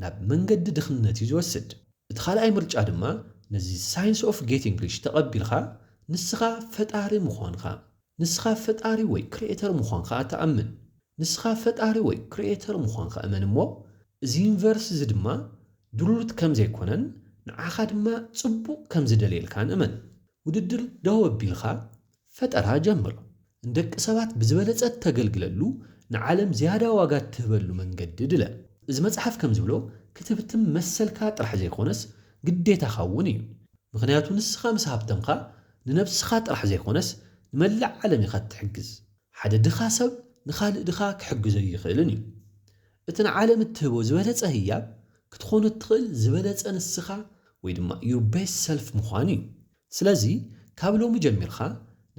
ናብ መንገዲ ድኽነት እዩ ዝወስድ እቲ ካልኣይ ምርጫ ድማ ነዚ ሳይንስ ኦፍ ጌቲንግ ሪች ተቐቢልካ ንስኻ ፈጣሪ ምዃንካ ንስኻ ፈጣሪ ወይ ክሪኤተር ምዃንካ ተኣምን ንስኻ ፈጣሪ ወይ ክሪኤተር ምዃንካ እመን እሞ እዚ ዩኒቨርስ እዚ ድማ ድሩርት ከም ዘይኮነን ንዓኻ ድማ ጽቡቕ ከም ዝደልየልካን እመን ውድድር ደው ኣቢልኻ ፈጠራ ጀምር እንደቂ ሰባት ብዝበለጸት ተገልግለሉ ንዓለም ዝያዳ ዋጋ ትህበሉ መንገዲ ድለ እዚ መጽሓፍ ከም ዝብሎ ክትብትም መሰልካ ጥራሕ ዘይኮነስ ግዴታኻ እውን እዩ ምኽንያቱ ንስኻ ምስ ሃብተምካ ንነብስኻ ጥራሕ ዘይኮነስ ንመላእ ዓለም ኢኻ ትሕግዝ ሓደ ድኻ ሰብ ንኻልእ ድኻ ክሕግዞ ይኽእልን እዩ እቲ ንዓለም እትህቦ ዝበለጸ ህያብ ክትኾኑ እትኽእል ዝበለጸ ንስኻ ወይ ድማ your best self ምዃን እዩ ስለዚ ካብ ሎሚ ጀሚርኻ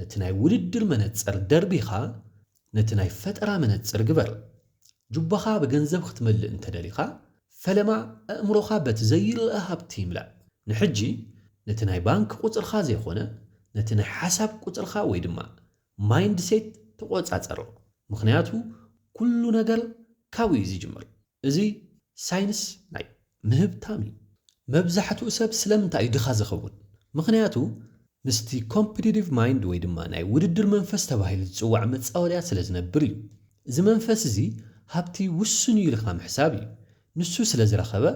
ነቲ ናይ ውድድር መነጽር ደርቢኻ ነቲ ናይ ፈጠራ መነጽር ግበር ጁባኻ ብገንዘብ ክትመልእ እንተደሊኻ ፈለማ ኣእምሮኻ በቲ ዘይርአ ሃብቲ ይምላእ ንሕጂ ነቲ ናይ ባንክ ቁፅርኻ ዘይኾነ ነቲ ናይ ሓሳብ ቁፅርኻ ወይ ድማ ማይንድ ሴት ተቆጻጸሮ ምኽንያቱ ኩሉ ነገር ካብኡ እዩ ዝጅምር እዚ ሳይንስ ናይ ምህብታም እዩ መብዛሕትኡ ሰብ ስለምንታይ ድኻ ዝኸውን ምኽንያቱ ምስቲ ኮምፒቲቲቭ ማይንድ ወይ ድማ ናይ ውድድር መንፈስ ተባሂሉ ዝጽዋዕ መጻወልያ ስለ ዝነብር እዩ እዚ መንፈስ እዚ ሃብቲ ውሱን እዩ ኢልካ ምሕሳብ እዩ ንሱ ስለ ዝረኸበ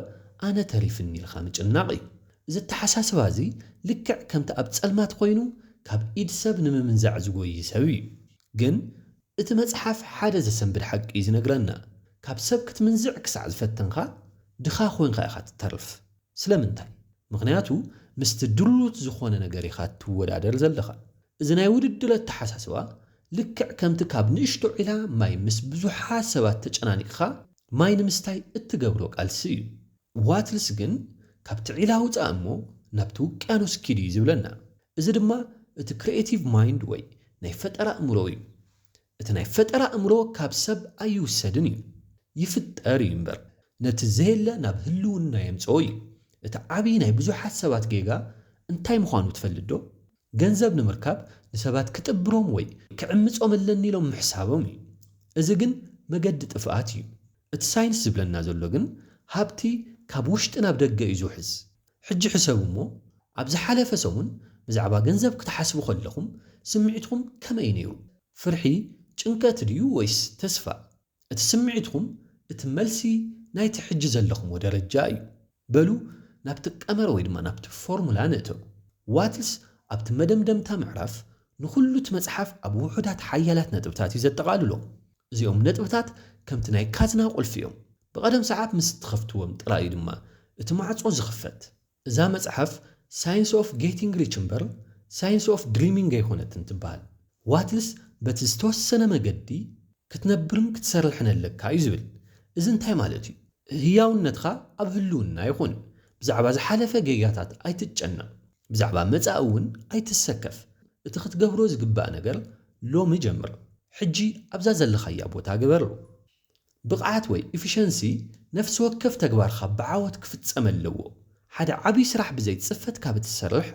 ኣነ ተሪፍኒ ኢልካ ምጭናቕ እዩ እዚ ተሓሳስባ እዚ ልክዕ ከምቲ ኣብ ጸልማት ኮይኑ ካብ ኢድ ሰብ ንምምንዛዕ ዝጎይ ሰብ እዩ ግን እቲ መጽሓፍ ሓደ ዘሰንብድ ሓቂ ዝነግረና ካብ ሰብ ክትምንዝዕ ክሳዕ ዝፈተንካ ድኻ ኮይንካ ኢኻ ትተርፍ ስለምንታይ ምኽንያቱ ምስቲ ድሉት ዝኾነ ነገር ኢኻ ትወዳደር ዘለኻ እዚ ናይ ውድድር ተሓሳስባ ልክዕ ከምቲ ካብ ንእሽቶ ዒላ ማይ ምስ ብዙሓት ሰባት ተጨናኒቕኻ ማይ ንምስታይ እትገብሮ ቃልሲ እዩ ዋትልስ ግን ካብቲ ዒላ ውፃእ እሞ ናብቲ ውቅያኖስ ኪድ እዩ ዝብለና እዚ ድማ እቲ ክሪኤቲቭ ማይንድ ወይ ናይ ፈጠራ እምሮ እዩ እቲ ናይ ፈጠራ እምሮ ካብ ሰብ ኣይውሰድን እዩ ይፍጠር እዩ እምበር ነቲ ዘየለ ናብ ህልውና የምፅኦ እዩ እቲ ዓብዪ ናይ ብዙሓት ሰባት ጌጋ እንታይ ምዃኑ ትፈልጥ ዶ ገንዘብ ንምርካብ ንሰባት ክጥብሮም ወይ ክዕምፆም ኣለኒ ኢሎም ምሕሳቦም እዩ እዚ ግን መገዲ ጥፍኣት እዩ እቲ ሳይንስ ዝብለና ዘሎ ግን ሃብቲ ካብ ውሽጢ ናብ ደገ እዩ ዝውሕዝ ሕጂ ሕሰቡ እሞ ኣብ ዝሓለፈ ሰሙን ብዛዕባ ገንዘብ ክትሓስቡ ከለኹም ስምዒትኩም ከመይ ነይሩ ፍርሒ ጭንቀት ድዩ ወይስ ተስፋ እቲ ስምዒትኩም እቲ መልሲ ናይቲ ሕጂ ዘለኹም ደረጃ እዩ በሉ ናብቲ ቀመር ወይ ድማ ናብቲ ፎርሙላ ንእተው ዋትልስ ኣብቲ መደምደምታ ምዕራፍ ንኹሉ እቲ መጽሓፍ ኣብ ውሑዳት ሓያላት ነጥብታት እዩ ዘጠቓልሎ እዚኦም ነጥብታት ከምቲ ናይ ካዝና ቁልፊ እዮም ብቐደም ሰዓት ምስ ትኸፍትዎም ጥራይ ድማ እቲ ማዕጾ ዝኽፈት እዛ መጽሓፍ ሳይንስ ኦፍ ጌቲንግ ሪች እምበር ሳይንስ ኦፍ ድሪሚንግ ኣይኮነትን ትበሃል ዋትልስ በቲ ዝተወሰነ መገዲ ክትነብርን ክትሰርሕን ኣለካ እዩ ዝብል እዚ እንታይ ማለት እዩ ህያውነትካ ኣብ ህልውና ይኹን ብዛዕባ ዝሓለፈ ጌጋታት ኣይትጨነቕ ብዛዕባ መጻኢ እውን ኣይትሰከፍ እቲ ክትገብሮ ዝግባእ ነገር ሎሚ ጀምር ሕጂ ኣብዛ ዘለኻያ ቦታ ግበሮ ብቕዓት ወይ ኤፊሽንሲ ነፍሲ ወከፍ ተግባርካ ብዓወት ክፍጸም ኣለዎ ሓደ ዓብዪ ስራሕ ብዘይ ጽፈት ካብ እትሰርሕ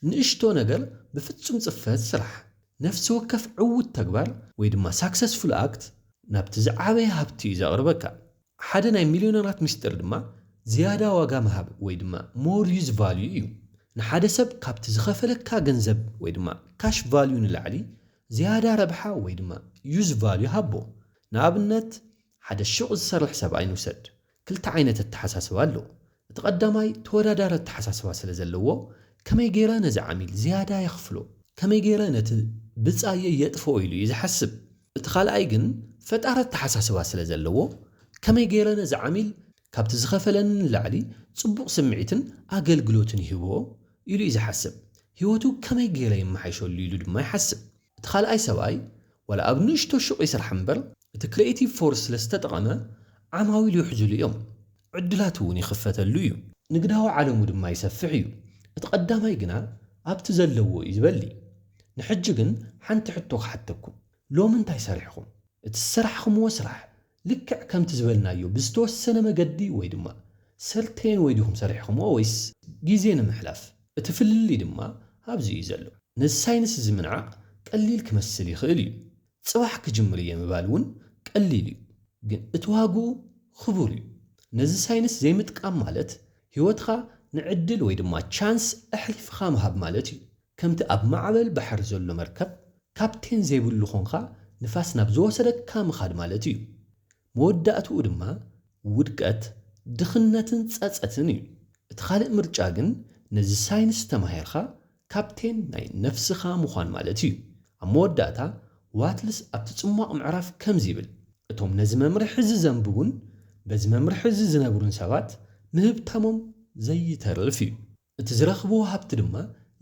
ንእሽቶ ነገር ብፍጹም ጽፈት ስራሕ ነፍሲ ወከፍ ዕውት ተግባር ወይ ድማ ሳክሰስፉል ኣክት ናብቲ ዝዓበየ ሃብቲ እዩ ዘቕርበካ ሓደ ናይ ሚልዮነራት ምስጢር ድማ ዝያዳ ዋጋ መሃብ ወይ ድማ ሞር ዩዝ ቫልዩ እዩ ንሓደ ሰብ ካብቲ ዝኸፈለካ ገንዘብ ወይ ድማ ካሽ ቫልዩ ንላዕሊ ዝያዳ ረብሓ ወይ ድማ ዩዝ ቫልዩ ሃቦ ንኣብነት ሓደ ሹቕ ዝሰርሕ ሰብኣይ ንውሰድ ክልተ ዓይነት ኣተሓሳስባ ኣሎ እቲ ቀዳማይ ተወዳዳሪ ኣተሓሳስባ ስለ ዘለዎ ከመይ ገይረ ነዚ ዓሚል ዝያዳ የኽፍሎ ከመይ ገይረ ነቲ ብጻየ የጥፍኦ ኢሉ እዩ ዝሓስብ እቲ ካልኣይ ግን ፈጣሪ ኣተሓሳስባ ስለ ዘለዎ ከመይ ገይረ ነዚ ዓሚል ካብቲ ዝኸፈለኒ ንላዕሊ ጽቡቕ ስምዒትን ኣገልግሎትን ይህቦ ኢሉ እዩ ዝሓስብ ህይወቱ ከመይ ገይረ የመሓይሸሉ ኢሉ ድማ ይሓስብ እቲ ካልኣይ ሰብኣይ ወላ ኣብ ንእሽቶ ሹቕ ይስራሕ እምበር እቲ ክሪኤቲቭ ፎርስ ስለዝተጠቐመ ዓማዊል ይሕዝሉ እዮም ዕድላት እውን ይኽፈተሉ እዩ ንግዳዊ ዓለሙ ድማ ይሰፍሕ እዩ እቲ ቀዳማይ ግና ኣብቲ ዘለዎ እዩ ዝበሊ ንሕጂ ግን ሓንቲ ሕቶ ክሓተኩም ሎሚ እንታይ ሰሪሕኹም እቲ ዝሰራሕኹምዎ ስራሕ ልክዕ ከምቲ ዝበልናዮ ብዝተወሰነ መገዲ ወይ ድማ ሰርቴን ወይ ዲኹም ሰሪሕኹምዎ ወይስ ግዜ ንምሕላፍ እቲ ፍልሊ ድማ ኣብዚ እዩ ዘሎ ነዚ ሳይንስ ዝምንዓቕ ቀሊል ክመስል ይኽእል እዩ ጽባሕ ክጅምር እየ ምባል እውን ቀሊል እዩ ግን እቲ ዋግኡ ክቡር እዩ ነዚ ሳይንስ ዘይምጥቃም ማለት ህይወትካ ንዕድል ወይ ድማ ቻንስ ኣሕሊፍኻ ምሃብ ማለት እዩ ከምቲ ኣብ ማዕበል ባሕሪ ዘሎ መርከብ ካፕቴን ዘይብሉ ኾንካ ንፋስ ናብ ዝወሰደካ ምኻድ ማለት እዩ መወዳእትኡ ድማ ውድቀት ድኽነትን ጸጸትን እዩ እቲ ካልእ ምርጫ ግን ነዚ ሳይንስ ተማሂርካ ካፕቴን ናይ ነፍስኻ ምዃን ማለት እዩ ኣብ መወዳእታ ዋትልስ ኣብቲ ጽማቕ ምዕራፍ ከምዚ ይብል እቶም ነዚ መምርሒ ሕዚ ዘንብቡን በዚ መምርሒ ሕዚ ዝነብሩን ሰባት ምህብታሞም ዘይተርፍ እዩ እቲ ዝረኽብዎ ሃብቲ ድማ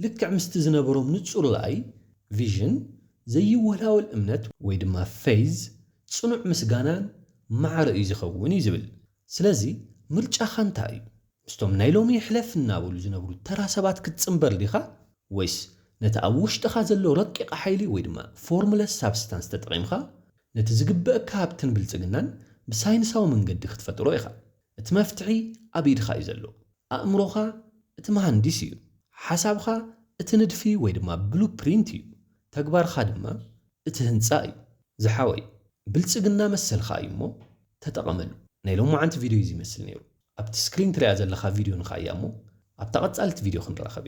ልክዕ ምስቲ ዝነበሮም ንጹር ራእይ ቪዥን ዘይወላወል እምነት ወይ ድማ ፌዝ ጽኑዕ ምስጋናን ማዕረ እዩ ዝኸውን እዩ ዝብል ስለዚ ምርጫኻ እንታይ እዩ ምስቶም ናይ ሎሚ ሕለፍ እናበሉ ዝነብሩ ተራ ሰባት ክትጽምበር ዲኻ ወይስ ነቲ ኣብ ውሽጥኻ ዘሎ ረቂቕ ሓይሊ ወይ ድማ ፎርሙለስ ሳብስታንስ ተጠቒምካ ነቲ ዝግበአካ ሃብትን ብልጽግናን ብሳይንሳዊ መንገዲ ክትፈጥሮ ኢኻ እቲ መፍትሒ ኣብ ኢድኻ እዩ ዘሎ ኣእምሮኻ እቲ መሃንዲስ እዩ ሓሳብኻ እቲ ንድፊ ወይ ድማ ብሉፕሪንት እዩ ተግባርኻ ድማ እቲ ህንፃ እዩ ዝሓወይ ብልጽግና መሰልካ እዩ እሞ ተጠቐመሉ ናይ ሎማዓንቲ ቪድዮ እዚ ይመስል ነይሩ ኣብቲ ስክሪን ትሪኣ ዘለኻ ቪድዮ ንኻእያ እሞ ኣብታ ቐጻልቲ ቪድዮ ክንራኸብ